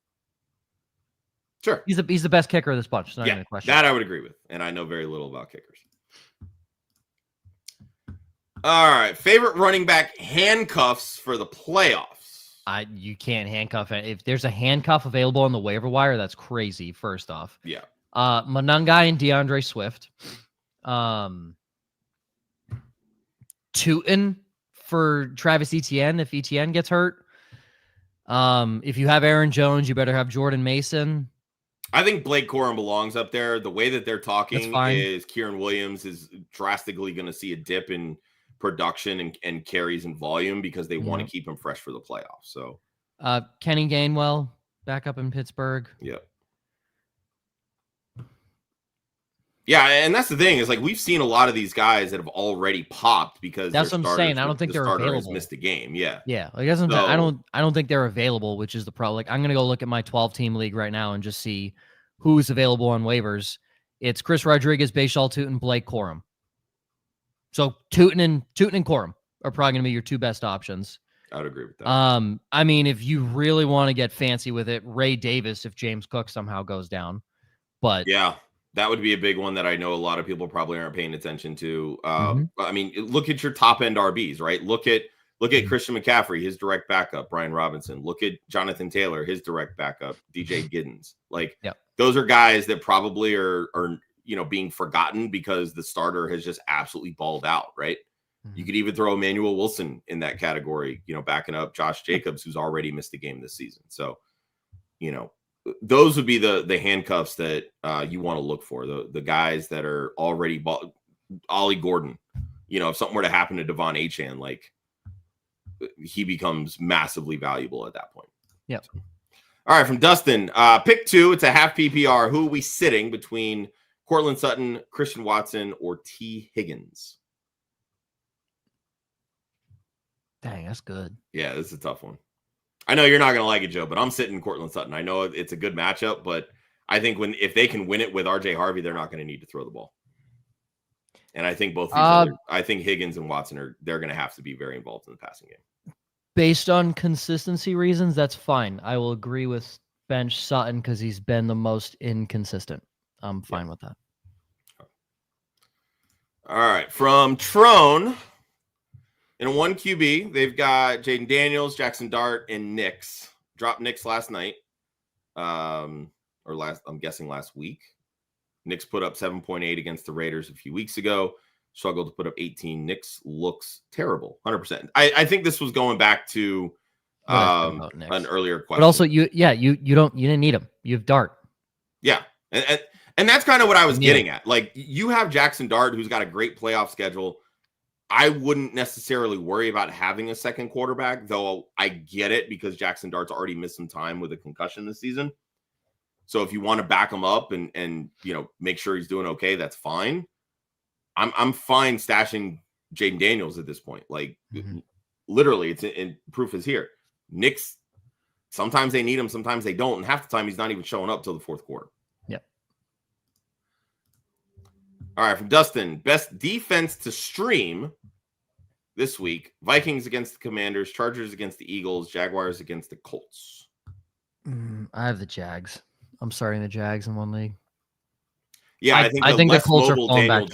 Sure.
He's the best kicker of this bunch. Not even a question.
That I would agree with. And I know very little about kickers. All right. Favorite running back handcuffs for the playoffs?
You can't handcuff it. If there's a handcuff available on the waiver wire, that's crazy, first off.
Yeah.
Monangai and DeAndre Swift. Tootin for Travis Etienne if Etienne gets hurt. If you have Aaron Jones, you better have Jordan Mason.
I think Blake Corum belongs up there. The way that they're talking is Kieran Williams is drastically going to see a dip in production and carries and volume because they want to keep him fresh for the playoffs. So
Kenny Gainwell back up in Pittsburgh.
Yep. Yeah, and that's the thing is like we've seen a lot of these guys that have already popped because
that's what I'm saying. I don't think they're available.
Missed a game. Yeah.
Yeah. Like I don't think they're available, which is the problem. Like I'm gonna go look at my 12-team league right now and just see who's available on waivers. It's Chris Rodriguez, Bashal Tootin, Blake Corum. So Tootin and Corum are probably gonna be your two best options.
I would agree with that.
I mean, if you really want to get fancy with it, Ray Davis, if James Cook somehow goes down. But
yeah, that would be a big one that I know a lot of people probably aren't paying attention to. I mean, look at your top end RBs, right? Look at Christian McCaffrey, his direct backup, Brian Robinson. Look at Jonathan Taylor, his direct backup, DJ Giddens. Like, those are guys that probably are being forgotten because the starter has just absolutely balled out, right? You could even throw Emmanuel Wilson in that category, backing up Josh Jacobs, who's already missed a game this season. So, those would be the handcuffs that you want to look for. The guys that are already Ollie Gordon. If something were to happen to Devon Achane, like, he becomes massively valuable at that point.
Yep.
All right, from Dustin, pick 2. It's a half PPR. Who are we sitting between Cortland Sutton, Christian Watson, or T. Higgins?
Dang, that's good.
Yeah, this is a tough one. I know you're not going to like it, Joe, but I'm sitting Cortland Sutton. I know it's a good matchup, but I think if they can win it with RJ Harvey, they're not going to need to throw the ball. And I think both these I think Higgins and Watson they're going to have to be very involved in the passing game.
Based on consistency reasons, that's fine. I will agree with bench Sutton because he's been the most inconsistent. I'm fine with that.
All right, from Trone. In a 1 QB, they've got Jaden Daniels, Jackson Dart, and Nix. Dropped Nix last night, I'm guessing last week. Nix put up 7.8 against the Raiders a few weeks ago. Struggled to put up 18. Nix looks terrible, 100%. I think this was going back to an earlier question.
But also, you didn't need him. You have Dart.
Yeah, and that's kind of what I was getting at. Like, you have Jackson Dart, who's got a great playoff schedule. I wouldn't necessarily worry about having a second quarterback, though I get it because Jackson Dart's already missed some time with a concussion this season. So if you want to back him up and make sure he's doing okay, that's fine. I'm fine stashing Jaden Daniels at this point. Like, literally, it's in proof is here. Knicks, sometimes they need him, sometimes they don't, and half the time he's not even showing up till the fourth quarter.
Yep.
All right, from Dustin, best defense to stream this week: Vikings against the Commanders, Chargers against the Eagles, Jaguars against the Colts.
I have the Jags. I'm starting the Jags in one league.
Yeah, I think
the Colts are falling back.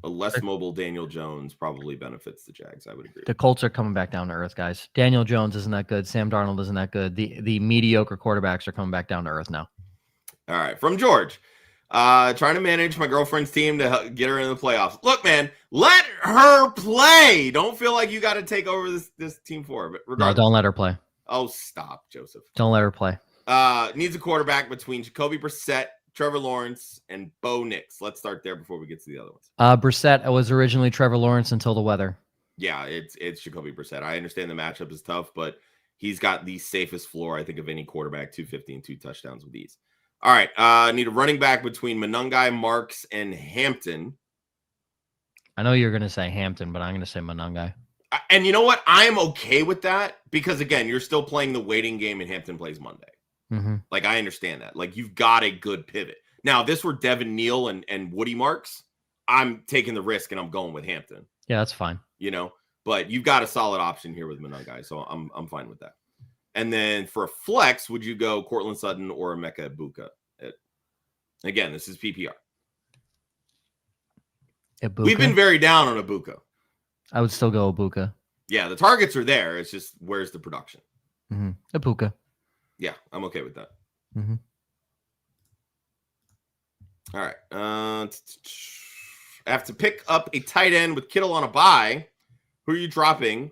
A less mobile Daniel Jones probably benefits the Jags. I would agree.
The Colts are coming back down to earth, guys. Daniel Jones isn't that good. Sam Darnold isn't that good. The mediocre quarterbacks are coming back down to earth now. All
right, from George. Trying to manage my girlfriend's team to get her in the playoffs. Look, man, let her play. Don't feel like you got to take over this team for her. But
no, don't let her play.
Oh, stop, Joseph.
Don't let her play.
Needs a quarterback between Jacoby Brissett, Trevor Lawrence, and Bo Nix. Let's start there before we get to the other ones.
Brissett was originally Trevor Lawrence until the weather.
Yeah, it's Jacoby Brissett. I understand the matchup is tough, but he's got the safest floor, I think, of any quarterback, 250 and 2 touchdowns with ease. All right, need a running back between Monangai, Marks, and Hampton.
I know you're going to say Hampton, but I'm going to say Monangai.
And you know what? I am okay with that because, again, you're still playing the waiting game and Hampton plays Monday. Like, I understand that. Like, you've got a good pivot. Now, if this were Devin Neal and Woody Marks, I'm taking the risk and I'm going with Hampton.
Yeah, that's fine.
But you've got a solid option here with Monangai, so I'm fine with that. And then for a flex, would you go Cortland Sutton or Emeka Egbuka? Again, this is PPR.
Egbuka?
We've been very down on Egbuka.
I would still go Egbuka.
Yeah, the targets are there. It's just, where's the production?
Egbuka.
Yeah, I'm okay with that. All right. I have to pick up a tight end with Kittle on a bye. Who are you dropping?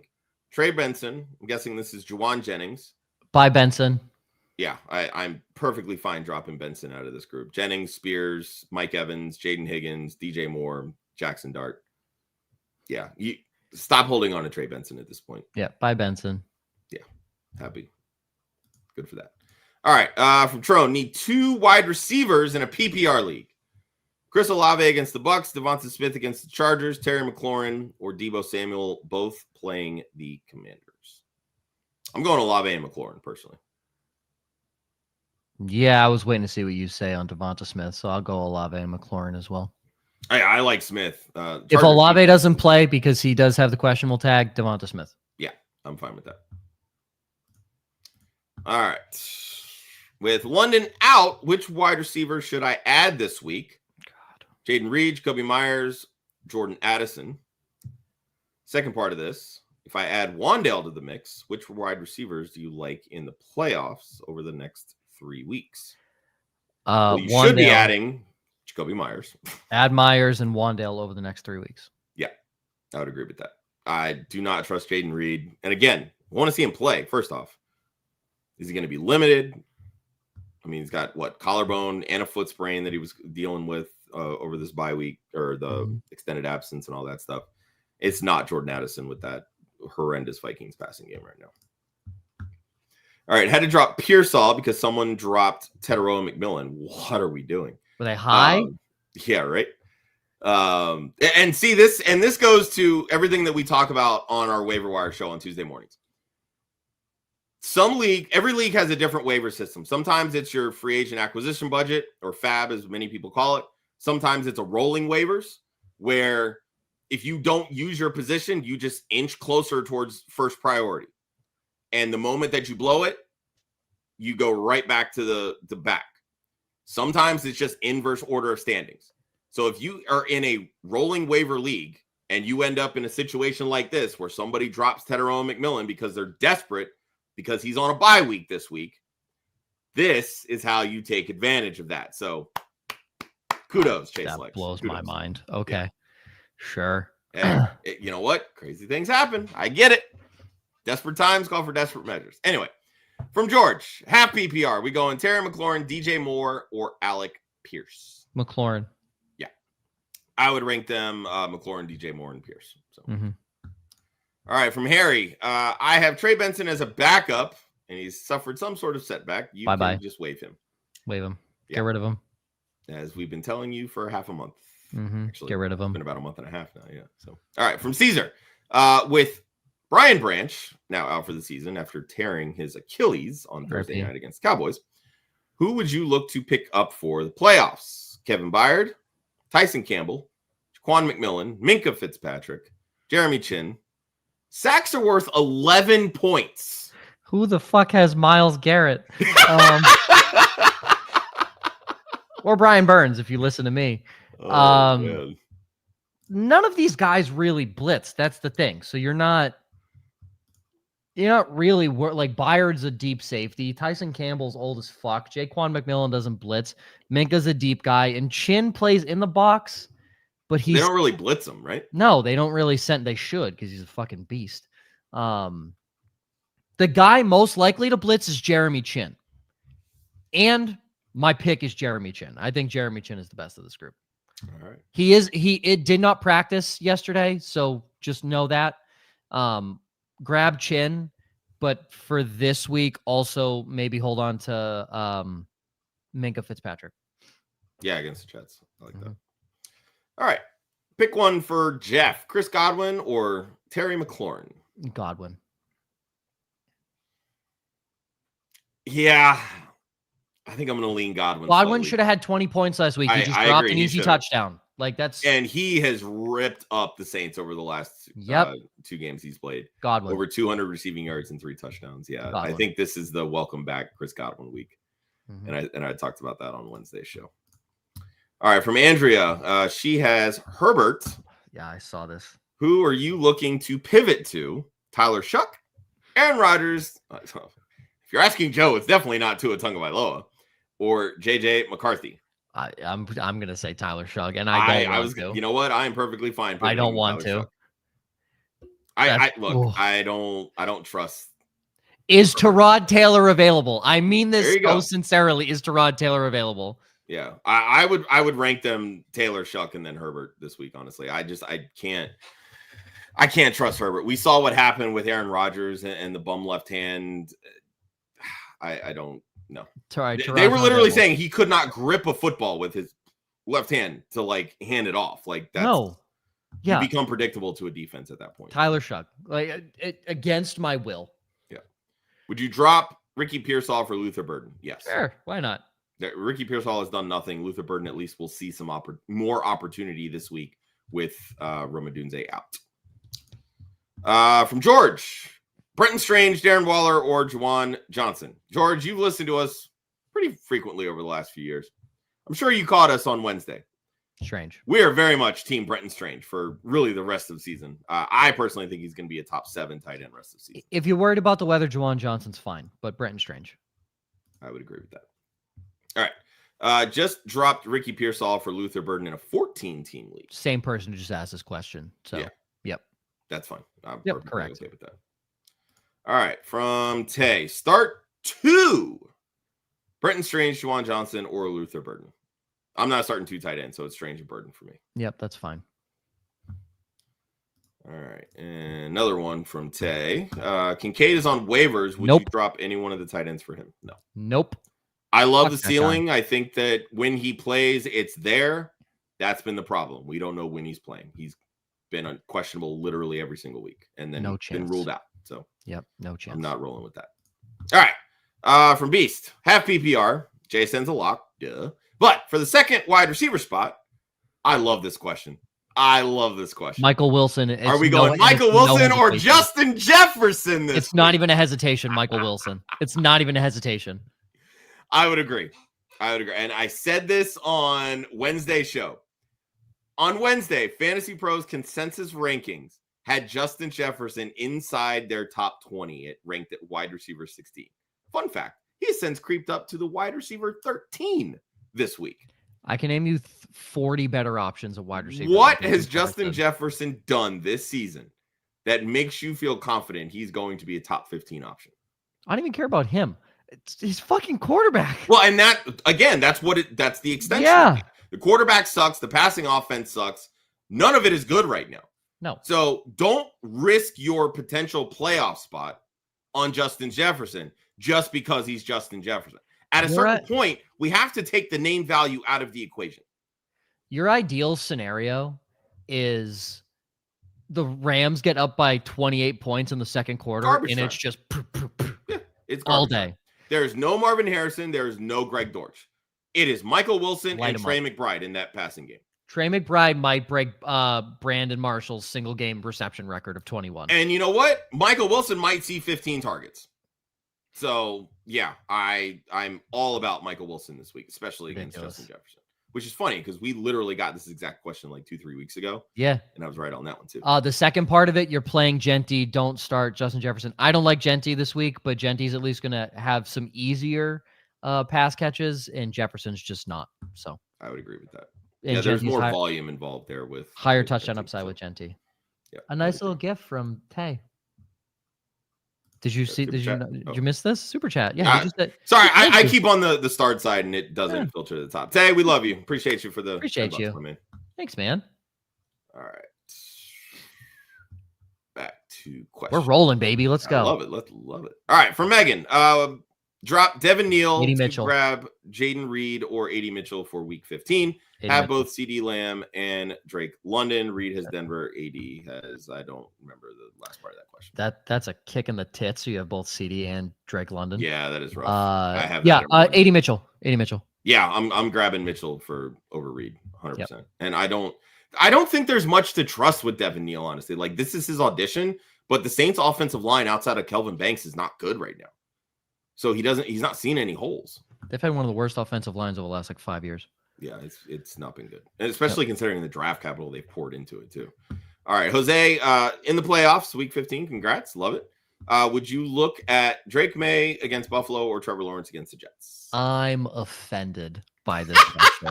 Trey Benson. I'm guessing this is Juwan Jennings.
Bye, Benson.
Yeah, I'm perfectly fine dropping Benson out of this group. Jennings, Spears, Mike Evans, Jaden Higgins, DJ Moore, Jackson Dart. Yeah, you stop holding on to Trey Benson at this point.
Yeah, bye, Benson.
Yeah, happy. Good for that. All right, from Trone, need 2 wide receivers in a PPR league. Chris Olave against the Bucks, Devonta Smith against the Chargers, Terry McLaurin or Deebo Samuel, both playing the Commanders. I'm going Olave and McLaurin, personally.
Yeah, I was waiting to see what you say on Devonta Smith, so I'll go Olave and McLaurin as well.
I like Smith.
If Olave doesn't play because he does have the questionable tag, Devonta Smith.
Yeah, I'm fine with that. All right. With London out, which wide receiver should I add this week?
God.
Jaden Reed, Jacoby Myers, Jordan Addison. Second part of this, if I add Wandale to the mix, which wide receivers do you like in the playoffs over the next 3 weeks? Well, you should be adding Jacoby Myers.
Add Myers and Wandale over the next 3 weeks.
Yeah, I would agree with that. I do not trust Jaden Reed. And again, I want to see him play, first off. Is he going to be limited? I mean, he's got, collarbone and a foot sprain that he was dealing with over this bye week or the extended absence and all that stuff. It's not Jordan Addison with that horrendous Vikings passing game right now. All right, had to drop Pearsall because someone dropped Teteroa McMillan. What are we doing?
Were they high?
Yeah, right. And see this, and this goes to everything that we talk about on our waiver wire show on Tuesday mornings. Every league has a different waiver system. Sometimes it's your free agent acquisition budget, or FAB as many people call it. Sometimes it's a rolling waivers where if you don't use your position, you just inch closer towards first priority. And the moment that you blow it, you go right back to the back. Sometimes it's just inverse order of standings. So if you are in a rolling waiver league and you end up in a situation like this where somebody drops Teteroa McMillan because they're desperate because he's on a bye week this week, this is how you take advantage of that. So kudos, Chase Lex.
That blows my mind. Okay.
Yeah.
Sure.
And you know what? Crazy things happen. I get it. Desperate times call for desperate measures. Anyway, from George, half PPR. We going Terry McLaurin, DJ Moore, or Alec Pierce?
McLaurin.
Yeah. I would rank them McLaurin, DJ Moore, and Pierce. So. All right, from Harry. I have Trey Benson as a backup, and he's suffered some sort of setback. You can just waive him.
Waive him. Yeah. Get rid of him.
As we've been telling you for half a month.
Actually, get rid of him.
It's been about a month and a half now, yeah. So, all right, from Caesar. With Brian Branch now out for the season after tearing his Achilles on Thursday night against the Cowboys, who would you look to pick up for the playoffs? Kevin Byard, Tyson Campbell, Jaquan McMillan, Minkah Fitzpatrick, Jeremy Chin. Sacks are worth 11 points.
Who the fuck has Myles Garrett? Or Brian Burns, if you listen to me. None of these guys really blitz. That's the thing. So you're not really like Byard's a deep safety. Tyson Campbell's old as fuck. Jaquan McMillan doesn't blitz. Minkah's a deep guy, and Chin plays in the box, but they
don't really blitz him, right?
No, they don't really send. They should because he's a fucking beast. The guy most likely to blitz is Jeremy Chin, and my pick is Jeremy Chin. I think Jeremy Chin is the best of this group.
All right.
He did not practice yesterday, so just know that. Grab Chin, but for this week, also maybe hold on to Minkah Fitzpatrick.
Yeah, against the Jets. I like that. All right. Pick one for Jeff. Chris Godwin or Terry McLaurin?
Godwin.
Yeah. I think I'm going to lean Godwin.
Godwin should have had 20 points last week. He just dropped an easy touchdown.
And he has ripped up the Saints over the last 2 games he's played.
Godwin.
Over 200 receiving yards and 3 touchdowns. Yeah. Godwin. I think this is the welcome back Chris Godwin week. And I talked about that on Wednesday's show. All right. From Andrea, she has Herbert.
Yeah, I saw this.
Who are you looking to pivot to? Tyler Shuck, Aaron Rodgers. If you're asking Joe, it's definitely not Tua Tagovailoa or JJ McCarthy.
I'm gonna say Tyler Shuck, and I don't want to.
You know what? I am perfectly fine.
I don't want to.
I don't trust.
Is Tyrod Taylor available? I mean this so sincerely. Is Tyrod Taylor available?
Yeah, I would rank them Taylor, Shuck, and then Herbert this week. Honestly, I can't trust Herbert. We saw what happened with Aaron Rodgers and the bum left hand. I don't know. They were literally saying he could not grip a football with his left hand to like hand it off. Like that's you become predictable to a defense at that point.
Tyler Shuck, like against my will.
Yeah. Would you drop Ricky Pearsall for Luther Burden? Yes.
Sure. Why not?
Ricky Pearsall has done nothing. Luther Burden at least will see some more opportunity this week with Roma Dunze out. From George, Brenton Strange, Darren Waller, or Juwan Johnson. George, you've listened to us pretty frequently over the last few years. I'm sure you caught us on Wednesday.
Strange.
We are very much Team Brenton Strange for really the rest of the season. I personally think he's going to be a top 7 tight end rest of the season.
If you're worried about the weather, Juwan Johnson's fine, but Brenton Strange.
I would agree with that. All right. Just dropped Ricky Pearsall for Luther Burden in a 14-team league.
Same person who just asked this question. So,
yeah.
Yep.
That's fine. I'm
correct.
okay with that. All right. From Tay. Start 2. Brenton Strange, Juwan Johnson, or Luther Burden. I'm not starting 2 tight ends, so it's Strange and Burden for me.
Yep, that's fine.
All right. And another one from Tay. Kincaid is on waivers. Would you drop any one of the tight ends for him? No.
Nope.
I love the ceiling. I think that when he plays, it's there. That's been the problem. We don't know when he's playing. He's been questionable literally every single week and then been ruled out. So,
yep, no chance.
I'm not rolling with that. All right. From Beast, half PPR. JSN's a lock. Duh. But for the second wide receiver spot, I love this question.
Michael Wilson.
Are we going Michael Wilson or Justin Jefferson this
It's not even a hesitation, Michael Wilson. It's not even a hesitation.
I would agree. And I said this on Wednesday's show. On Wednesday, Fantasy Pros consensus rankings had Justin Jefferson inside their top 20. It ranked at wide receiver 16. Fun fact, he has since creeped up to the wide receiver 13 this week.
I can name you 40 better options of wide receiver.
What has Justin Jefferson done this season that makes you feel confident he's going to be a top 15 option?
I don't even care about him. It's his fucking quarterback.
Well, and that, again, that's the extension.
Yeah.
The quarterback sucks. The passing offense sucks. None of it is good right now.
No.
So don't risk your potential playoff spot on Justin Jefferson just because he's Justin Jefferson. At a certain point, we have to take the name value out of the equation.
Your ideal scenario is the Rams get up by 28 points in the second quarter,
Garbage
and
time.
It's just
It's
all day.
Time. There is no Marvin Harrison. There is no Greg Dortch. It is Michael Wilson and Trey McBride in that passing game.
Trey McBride might break Brandon Marshall's single game reception record of 21.
And you know what? Michael Wilson might see 15 targets. So, yeah, I'm all about Michael Wilson this week, especially against Justin Jefferson, which is funny because we literally got this exact question like 2-3 weeks ago.
Yeah.
And I was right on that one, too.
The second part of it, you're playing Genty. Don't start Justin Jefferson. I don't like Genty this week, but Genty's at least going to have some easier pass catches, and Jefferson's just not. So
I would agree with that.
And
yeah, there's more volume involved there with
higher touchdown upside with Genty.
Yeah,
a nice little gift from Tay. Did you see? Did you miss this super chat? Yeah.
Sorry, I keep on the start side and it doesn't filter to the top. Tay, we love you. Appreciate you for the
appreciate you. Man. Thanks, man.
All right. Back to questions.
We're rolling, baby. Let's go.
Love it. Love it. All right, for Megan. Drop Devin Neal
to
Mitchell. Grab Jaden Reed or AD Mitchell for week 15. Have both CD Lamb and Drake London. Reed has Denver. AD has, I don't remember the last part of that question.
That's a kick in the tits. So you have both CD and Drake London.
Yeah, that is rough. I have
AD Mitchell. AD Mitchell.
Yeah, I'm grabbing Mitchell for over Reed 100%. Yep. And I don't think there's much to trust with Devin Neal, honestly. Like, this is his audition, but the Saints offensive line outside of Kelvin Banks is not good right now. So he's not seen any holes.
They've had one of the worst offensive lines over the last 5 years.
Yeah, it's not been good. And especially considering the draft capital they've poured into it too. All right, Jose, in the playoffs, week 15. Congrats. Love it. Would you look at Drake May against Buffalo or Trevor Lawrence against the Jets?
I'm offended by this question.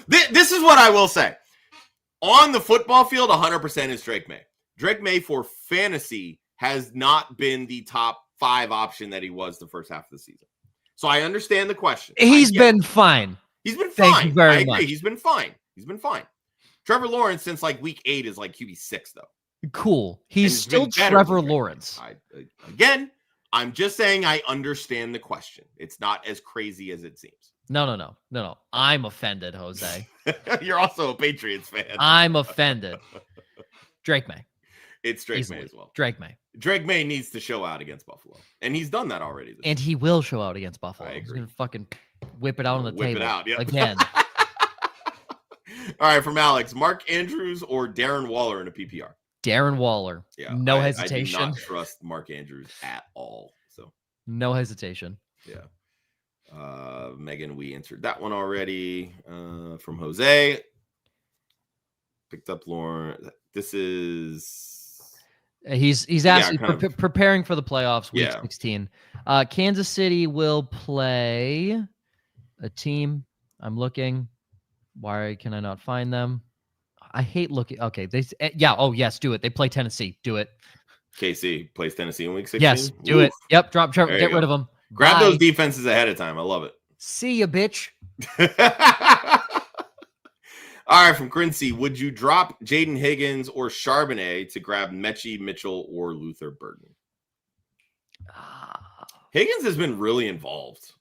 This is what I will say. On the football field, 100% is Drake May. Drake May for fantasy has not been the top 5 option that he was the first half of the season. So I understand the question.
He's been fine.
He's been fine.
Thank you very much.
He's been fine. Trevor Lawrence since like week 8 is like QB 6 though.
Cool. He's still Trevor Lawrence.
Again, I'm just saying I understand the question. It's not as crazy as it seems.
No. I'm offended, Jose.
You're also a Patriots fan.
I'm offended. Drake May.
It's Drake May as well.
Drake May.
Drake May needs to show out against Buffalo. And he's done that already.
And he will show out against Buffalo. He's going to fucking whip it out on the table.
Whip it out, yep.
Again.
All right, from Alex. Mark Andrews or Darren Waller in a PPR?
Darren Waller.
Yeah,
No
I do
hesitation.
not trust Mark Andrews at all. So
no hesitation.
yeah. Megan, we answered that one already. From Jose. Picked up Lauren. This is
he's asking
kind of,
preparing for the playoffs week
Yeah.
16. Kansas City will play a team. I'm looking. Why can I not find them? I hate looking. Okay, oh yes, do it. They play Tennessee. Do it.
KC plays Tennessee in week 16.
Yes, do it. Yep, drop,
There
get
you
rid
go.
of them.
Grab
Bye.
those defenses ahead of time. I love it.
See ya, bitch.
All right, from Quincy, would you drop Jaden Higgins or Charbonnet to grab Mechie, Mitchell, or Luther Burden? Higgins has been really involved.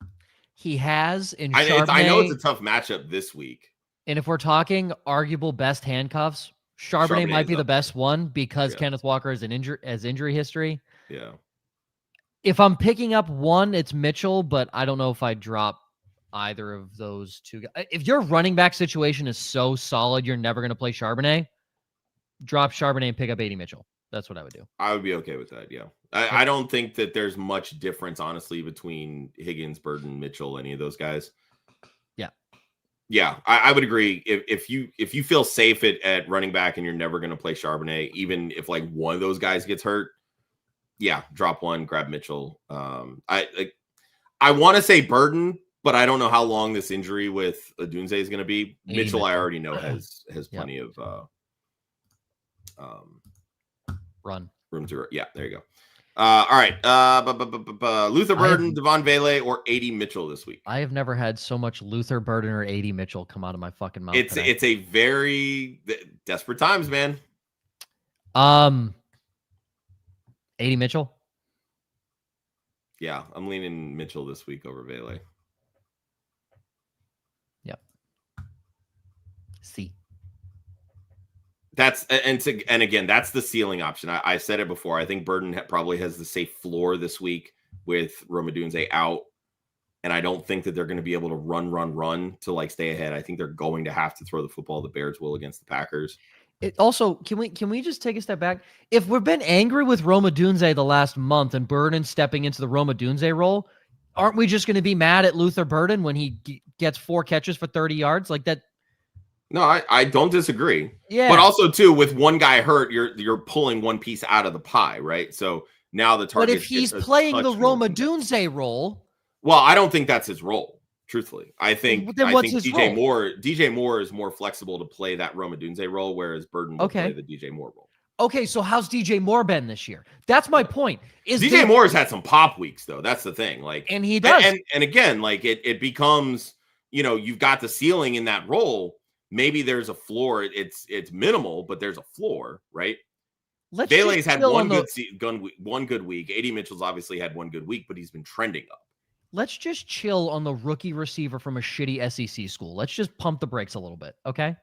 He has. In
I
Charbonnet,
know it's a tough matchup this week.
And if we're talking arguable best handcuffs, Charbonnet might be the best one because Kenneth Walker has injury history.
Yeah.
If I'm picking up one, it's Mitchell, but I don't know if I'd drop either of those two guys. If your running back situation is so solid, you're never going to play Charbonnet, drop Charbonnet and pick up 80 Mitchell. That's what I would do.
I would be okay with that, yeah. I don't think that there's much difference, honestly, between Higgins, Burden, Mitchell, any of those guys. Yeah, I would agree. If you feel safe at running back and you're never going to play Charbonnet, even if like one of those guys gets hurt, yeah, drop one, grab Mitchell. I want to say Burden, but I don't know how long this injury with Odunze is going to be. Mitchell, I already know has plenty of
room
to. Yeah, there you go. All right. Luther Burden, Devon Vele, or 80 Mitchell this week.
I have never had so much Luther Burden or 80 Mitchell come out of my fucking mouth.
It's a very desperate times, man.
80 Mitchell.
Yeah, I'm leaning Mitchell this week over Vele.
Yep. See.
And again, that's the ceiling option. I said it before. I think Burden probably has the safe floor this week with Romadunze out, and I don't think that they're going to be able to run to like stay ahead. I think they're going to have to throw the football. The Bears will against the Packers.
Also, can we just take a step back? If we've been angry with Romadunze the last month and Burden stepping into the Romadunze role, aren't we just going to be mad at Luther Burden when he gets 4 catches for 30 yards like that?
No, I don't disagree.
Yeah.
But also, too, with one guy hurt, you're pulling one piece out of the pie, right? So now the target.
But if he's playing the Romadunze role.
Well, I don't think that's his role, truthfully. I think DJ Moore is more flexible to play that Romadunze role, whereas Burden will play the DJ Moore role.
Okay, so how's DJ Moore been this year? That's my point.
DJ Moore has had some pop weeks, though. That's the thing.
And he does.
And again, it becomes, you've got the ceiling in that role. Maybe there's a floor. It's minimal, but there's a floor, right? Vele's had one good week. 80 Mitchell's obviously had one good week, but he's been trending up.
Let's just chill on the rookie receiver from a shitty SEC school. Let's just pump the brakes a little bit, okay?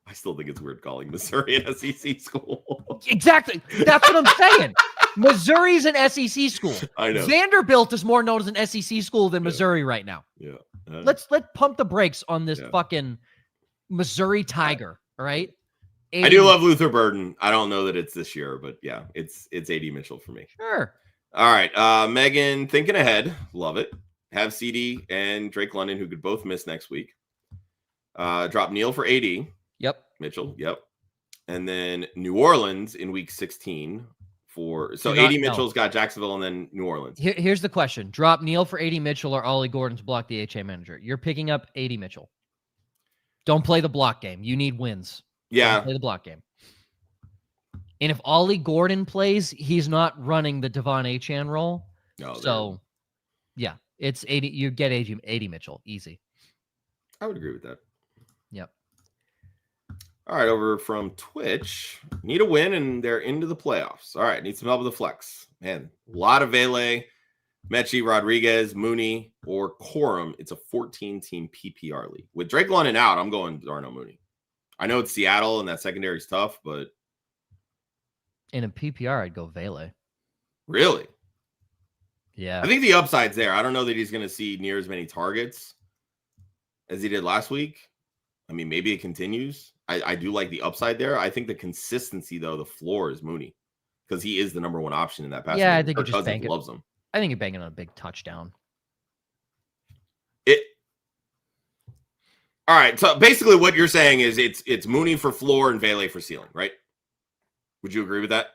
I still think it's weird calling Missouri an SEC school.
Exactly. That's what I'm saying. Missouri's an SEC school.
I know.
Vanderbilt is more known as an SEC school than Missouri right now.
Yeah.
Let's pump the brakes on this fucking Missouri Tiger, all right?
I do love Luther Burden. I don't know that it's this year, but yeah, it's 80 Mitchell for me.
Sure.
All right. Megan, thinking ahead. Love it. Have CD and Drake London, who could both miss next week. Drop Neal for 80.
Yep.
Mitchell. Yep. And then New Orleans in week 16 80 Mitchell's got Jacksonville and then New Orleans.
Here's the question. Drop Neal for 80 Mitchell or Ollie Gordon to block the HA manager. You're picking up 80 Mitchell. Don't play the block game. You need wins.
Yeah.
Don't play the block game. And if Ollie Gordon plays, he's not running the Devon Achane role.
No.
So, yeah, it's 80. You get 80 Mitchell. Easy.
I would agree with that.
Yep.
All right, over from Twitch. Need a win, and they're into the playoffs. All right, need some help with the flex. Man, a lot of Vele, Mechie, Rodriguez, Mooney, or Corum. It's a 14-team PPR league. With Drake London out, I'm going Darnell Mooney. I know it's Seattle, and that secondary is tough, but...
In a PPR, I'd go Vele.
Really?
Yeah.
I think the upside's there. I don't know that he's going to see near as many targets as he did last week. I mean, maybe it continues. I do like the upside there. I think the consistency, though, the floor is Mooney because he is the number one option in that passing game.
I think
Kirk
you just
Cousins
bank it.
loves him.
I think you're banking on a big touchdown.
All right. So basically what you're saying is it's Mooney for floor and Vele for ceiling, right? Would you agree with that?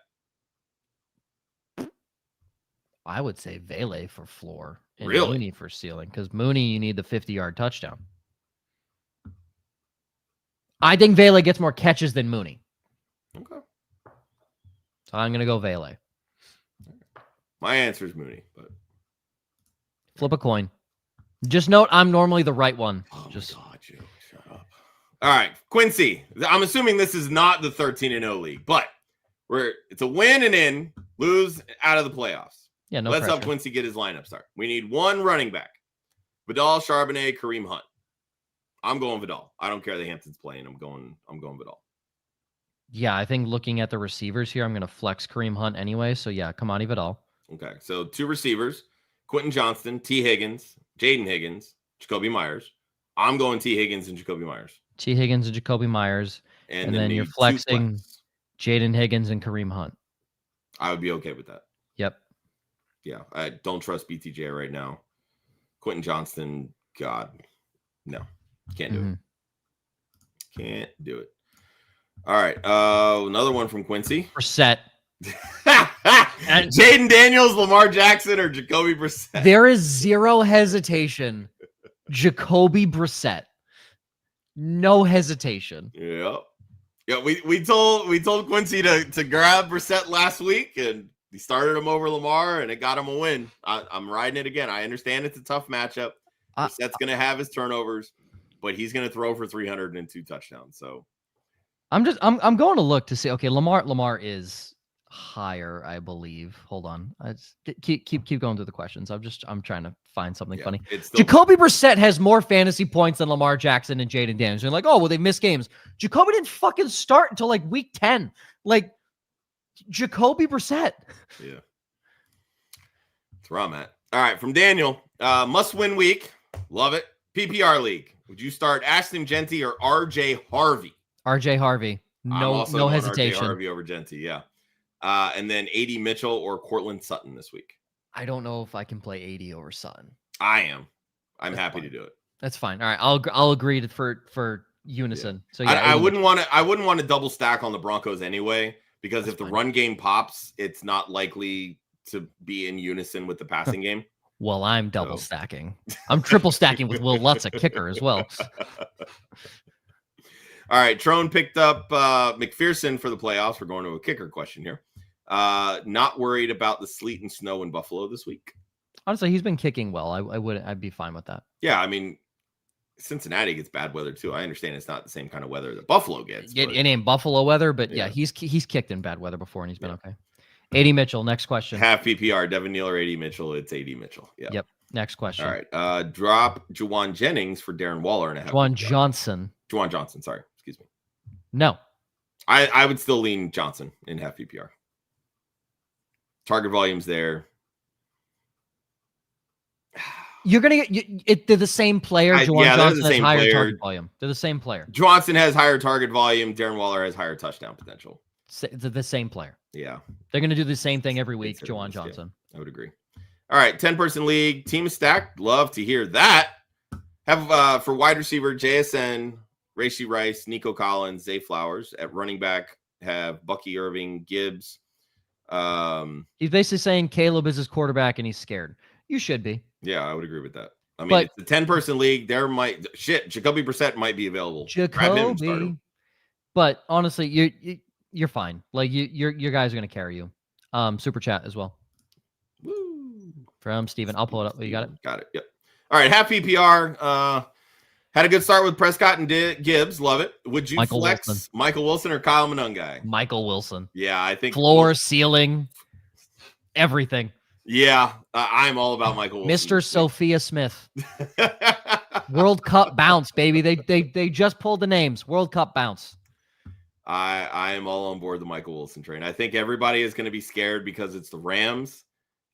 I would say Vele for floor and
Really?
Mooney for ceiling because Mooney, you need the 50-yard touchdown. I think Vele gets more catches than Mooney.
Okay.
So I'm going to go Vele.
My answer is Mooney, but
flip a coin. Just note I'm normally the right one.
Oh my God, Joe, shut up. All right, Quincy. I'm assuming this is not the 13-0 league, but it's a win and in, lose out of the playoffs.
Yeah, no
Let's
pressure.
help Quincy get his lineup start. We need one running back. Vidal, Charbonnet, Kareem Hunt. I'm going Vidal. I don't care the Hamptons playing. I'm going Vidal.
Yeah, I think looking at the receivers here, I'm going to flex Kareem Hunt anyway. So yeah, Kamani Vidal.
Okay, so 2 receivers: Quentin Johnston, T. Higgins, Jaden Higgins, Jacoby Myers. I'm going T. Higgins and Jacoby Myers.
T. Higgins and Jacoby Myers. And then you're flexing Jaden Higgins and Kareem Hunt.
I would be okay with that.
Yep.
Yeah, I don't trust BTJ right now. Quentin Johnston, God, no. Can't do it. Can't do it. All right. Another one from Quincy.
Brissett.
Jaden Daniels, Lamar Jackson, or Jacoby Brissett.
There is zero hesitation. Jacoby Brissett. No hesitation.
Yeah. Yeah, we told Quincy to grab Brissett last week, and he started him over Lamar, and it got him a win. I'm riding it again. I understand it's a tough matchup. Brissett's going to have his turnovers, but he's going to throw for 302 touchdowns. So
I'm going to look to see. Okay, Lamar is higher, I believe. Hold on. I just keep going through the questions. I'm trying to find something funny. Jacoby Brissett has more fantasy points than Lamar Jackson and Jaden Daniels. You're like, oh, well, they missed games. Jacoby didn't fucking start until like week 10. Like Jacoby Brissett.
Yeah. That's where I'm at. All right, from Daniel. Must-win week. Love it. PPR league. Would you start Ashton Genty or RJ Harvey?
RJ Harvey. No hesitation.
RJ Harvey over Genty, yeah. And then AD Mitchell or Cortland Sutton this week.
I don't know if I can play AD over Sutton.
I am. I'm
That's
happy
fine.
to do it.
That's fine. All right, I'll agree for unison.
Yeah.
So yeah,
I wouldn't want to double stack on the Broncos anyway, because if the run game pops, it's not likely to be in unison with the passing game.
Well, I'm double stacking. I'm triple stacking with Will Lutz, a kicker as well.
All right, Trone picked up McPherson for the playoffs. We're going to a kicker question here. Not worried about the sleet and snow in Buffalo this week.
Honestly, he's been kicking well. I'd be fine with that.
Yeah, I mean, Cincinnati gets bad weather too. I understand it's not the same kind of weather that Buffalo gets.
It ain't Buffalo weather, but yeah, he's kicked in bad weather before and he's been okay. AD Mitchell, next question.
Half PPR, Devin Neal or AD Mitchell. It's AD Mitchell. Yeah.
Yep. Next question.
All right. Drop Juwan Jennings for Darren Waller and a half.
Juwan Johnson.
Sorry. Excuse me.
No.
I would still lean Johnson in half PPR. Target volume's there.
You're gonna get they're the same player. Juwan Johnson has higher target volume. They're the same player.
Johnson has higher target volume. Darren Waller has higher touchdown potential.
They're the same player.
Yeah.
They're gonna do the same thing every week. Juwan Johnson.
Yeah, I would agree. All right, 10-person league. Team is stacked. Love to hear that. Have for wide receiver JSN, Rashee Rice, Nico Collins, Zay Flowers. At running back, have Bucky Irving, Gibbs.
He's basically saying Caleb is his quarterback and he's scared. You should be.
Yeah, I would agree with that. I mean, it's a 10-person league. Jacoby Brissett might be available.
Jacoby. But honestly, you're fine. Like your guys are gonna carry you. Super chat as well.
Woo.
From Steven. I'll pull it up. You got it?
Got it. Yep. All right, half PPR. Had a good start with Prescott and Gibbs. Love it. Would you flex Michael Wilson or Kyle Monungai?
Michael Wilson.
Yeah, I think
floor, ceiling, everything.
Yeah, I'm all about Michael Wilson.
Mr. Sophia Smith. World Cup bounce, baby. They just pulled the names. World Cup bounce.
I am all on board the Michael Wilson train. I think everybody is going to be scared because it's the Rams.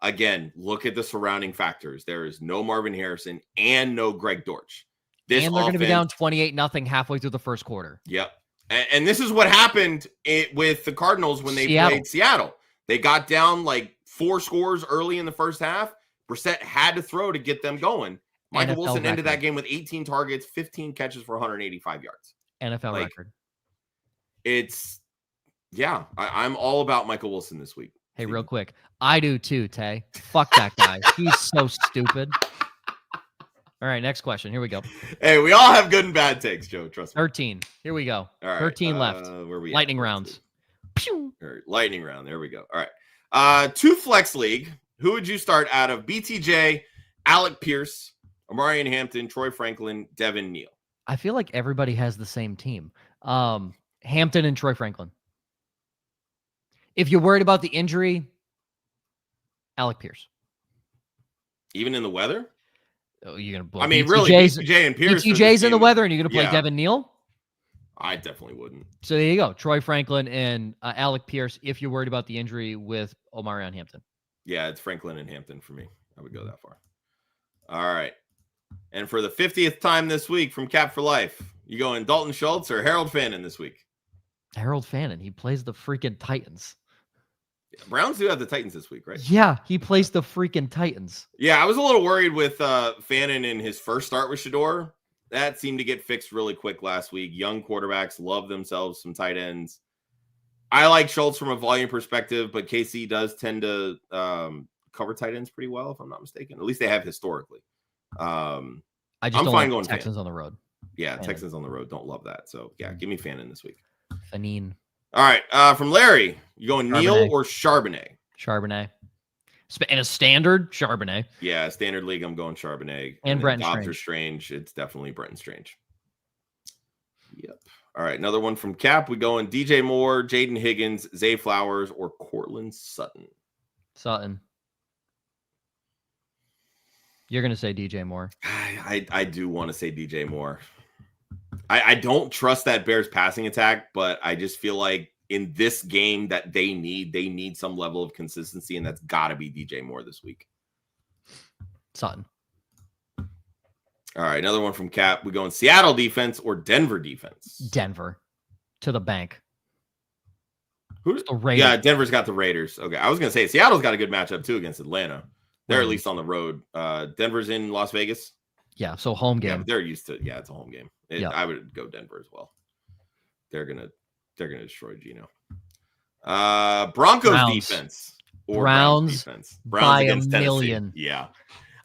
Again, look at the surrounding factors. There is no Marvin Harrison and no Greg Dortch.
And they're going to be down 28-0 halfway through the first quarter.
Yep. And this is what happened with the Cardinals when they played Seattle. They got down like 4 scores early in the first half. Brissett had to throw to get them going. Michael
NFL
Wilson
record.
ended that game with 18 targets, 15 catches for 185 yards.
NFL record.
I'm all about Michael Wilson this week.
Hey, real quick. I do too, Tay. Fuck that guy. He's so stupid. All right, next question. Here we go.
Hey, we all have good and bad takes, Joe. Trust me.
13. Here we go.
All right,
13 left.
Where we
Lightning rounds.
All right, lightning round. There we go. All right. 2 flex league. Who would you start out of? BTJ, Alec Pierce, Omarion Hampton, Troy Franklin, Devin Neal.
I feel like everybody has the same team. Hampton and Troy Franklin. If you're worried about the injury, Alec Pierce.
Even in the weather?
Oh, you're gonna.
I mean, really, BTJ and Pierce.
BTJ's in the weather, and you're gonna play Devin Neal.
I definitely wouldn't.
So there you go, Troy Franklin and Alec Pierce. If you're worried about the injury with Omarion Hampton.
Yeah, it's Franklin and Hampton for me. I would go that far. All right. And for the 50th time this week from Cap for Life, you going Dalton Schultz or Harold Fannin this week?
Harold Fannin. He plays the freaking Titans.
Yeah, Browns do have the Titans this week, right?
Yeah, he plays the freaking Titans.
Yeah, I was a little worried with Fannin in his first start with Shador. That seemed to get fixed really quick last week. Young quarterbacks love themselves some tight ends. I like Schultz from a volume perspective, but KC does tend to cover tight ends pretty well, if I'm not mistaken. At least they have historically. I'm fine going
Texans
Fannin
on the road.
Yeah, Fannin. Texans on the road don't love that. So yeah, give me Fannin this week.
Fannin.
All right, from Larry, you going
Charbonnet.
Neal or Charbonnet?
Charbonnet. In a standard, Charbonnet.
Yeah, standard league, I'm going Charbonnet.
And Brenton
Dobbs or Strange, it's definitely Brenton Strange. Yep. All right, another one from Cap. We going DJ Moore, Jaden Higgins, Zay Flowers, or Cortland Sutton?
Sutton. You're going to say DJ Moore.
I do want to say DJ Moore. I don't trust that Bears passing attack, but I just feel like in this game that they need some level of consistency, and that's got to be DJ Moore this week.
Sutton.
All right, another one from Cap. We going Seattle defense or Denver defense?
Denver. To the bank.
Who's the Raiders? Yeah, Denver's got the Raiders. Okay, I was going to say Seattle's got a good matchup too against Atlanta. They're at least on the road. Denver's in Las Vegas.
Yeah, so home game.
Yeah, they're used to. Yeah, it's a home game. I would go Denver as well. They're gonna destroy Geno. Broncos defense or
Browns
defense.
Browns
against
a
Tennessee.
million.
Yeah,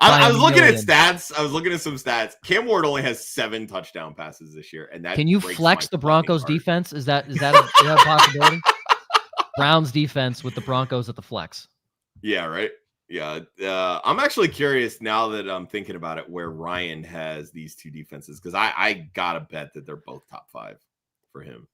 I was looking at stats. I was looking at some stats. Cam Ward only has 7 touchdown passes this year, and that
can you flex the Broncos defense? Is that a possibility? Browns defense with the Broncos at the flex.
Yeah, right. Yeah, I'm actually curious now that I'm thinking about it where Ryan has these 2 defenses, because I gotta bet that they're both top 5 for him.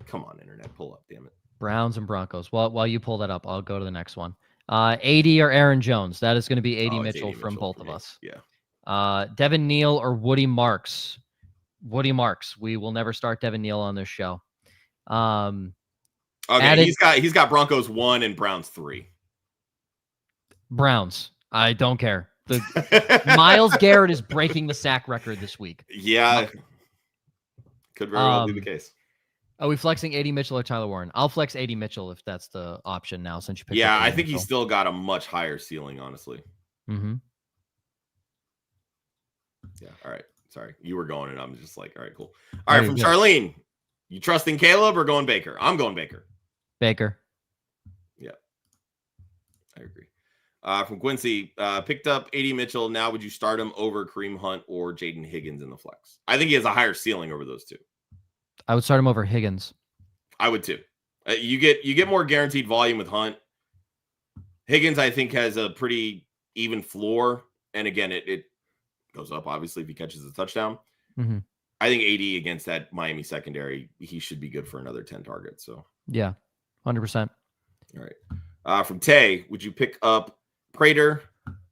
Come on, internet, pull up, damn it.
Browns and Broncos. While you pull that up, I'll go to the next one. AD or Aaron Jones? That is going to be AD Mitchell from both of us.
Yeah.
Devin Neal or Woody Marks? Woody Marks. We will never start Devin Neal on this show.
Okay, he's got Broncos 1 and Browns 3.
Browns. I don't care. Myles Garrett is breaking the sack record this week.
Yeah. Could very well be the case.
Are we flexing AD Mitchell or Tyler Warren? I'll flex AD Mitchell if that's the option now, since you picked up
I think he's still got a much higher ceiling, honestly.
Mm-hmm.
Yeah. All right. Sorry. You were going, and I'm just like, all right, cool. All right. From Charlene, you trusting Caleb or going Baker? I'm going Baker.
Baker.
Yeah. I agree. From Quincy, picked up AD Mitchell. Now, would you start him over Kareem Hunt or Jaden Higgins in the flex? I think he has a higher ceiling over those 2.
I would start him over Higgins.
I would too. You get more guaranteed volume with Hunt. Higgins, I think, has a pretty even floor, and again, it goes up obviously if he catches a touchdown.
Mm-hmm.
I think AD against that Miami secondary, he should be good for another 10 targets. So
yeah, 100%.
All right. From Tay, would you pick up Prater,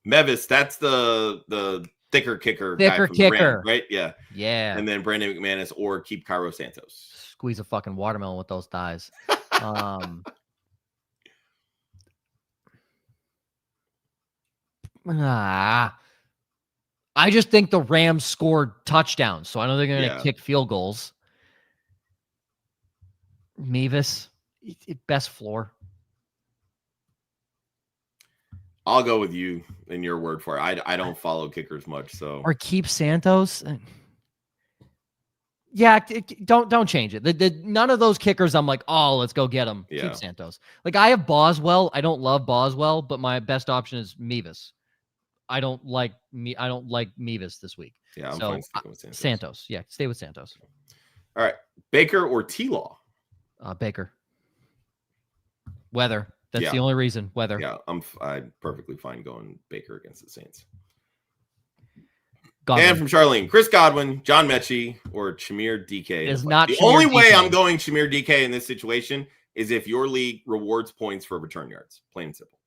Mevis? That's the thicker kicker.
Thicker kicker.
Rams, right? Yeah.
Yeah.
And then Brandon McManus, or keep Cairo Santos.
Squeeze a fucking watermelon with those thighs. I just think the Rams scored touchdowns, so I know they're going to kick field goals. Mevis, best floor.
I'll go with you in your word for it. I don't follow kickers much, so
Or keep Santos. Yeah, don't change it. None of those kickers, I'm like, oh, let's go get them.
Yeah.
Keep Santos. Like, I have Boswell. I don't love Boswell, but my best option is Mevis. I don't like Mevis this week.
Yeah, I'm
so
fine sticking with Santos.
Santos. Yeah, stay with Santos.
All right, Baker or T-Law?
Baker. Weather. That's
Yeah.
the only reason. Weather.
Yeah, I'm perfectly fine going Baker against the Saints.
Godwin.
And from Charlene, Chris Godwin, John Mechie, or Shamir DK.
It is not
the
Shamir
only way
DK.
I'm going Shamir DK in this situation is if your league rewards points for return yards. Plain and simple.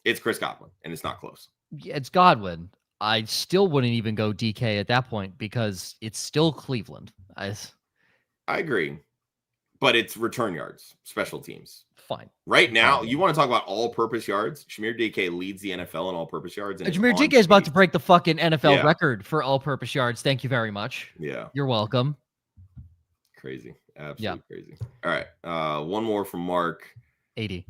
It's Chris Godwin, and it's not close.
It's Godwin. I still wouldn't even go DK at that point because it's still Cleveland.
I agree. But it's return yards, special teams.
Fine.
Right now, you want to talk about all-purpose yards? Shamir DK leads the NFL in all-purpose yards. And
Shamir DK is about to break the fucking NFL record for all-purpose yards. Thank you very much.
Yeah.
You're welcome.
Crazy. Absolutely crazy. All right. One more from Mark.
80.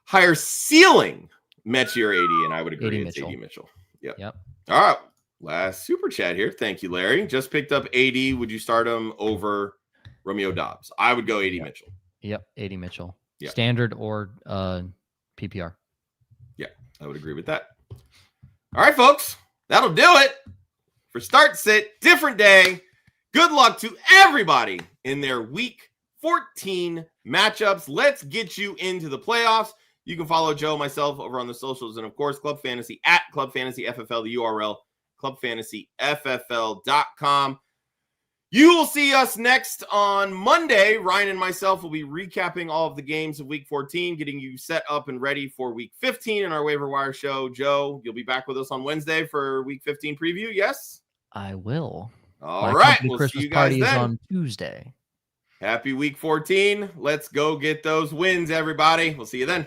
Higher ceiling, Mechie or 80, and I would agree it's
Mitchell.
80 Mitchell.
Yep.
All right. Last super chat here. Thank you, Larry. Just picked up 80. Would you start him over Romeo Dobbs? I would go 80 Mitchell.
Yep. 80 Mitchell.
Yep.
Standard or PPR.
Yeah, I would agree with that. All right, folks. That'll do it for Start Sit. Different day. Good luck to everybody in their week 14 matchups. Let's get you into the playoffs. You can follow Joe, myself over on the socials, and of course, Club Fantasy at Club Fantasy FFL, the URL, clubfantasyffl.com. You will see us next on Monday. Ryan and myself will be recapping all of the games of week 14, getting you set up and ready for week 15 in our waiver wire show. Joe, you'll be back with us on Wednesday for week 15 preview. Yes?
I will.
All right. We'll
Christmas
see you guys
party
then.
is on Tuesday.
Happy week 14. Let's go get those wins, everybody. We'll see you then.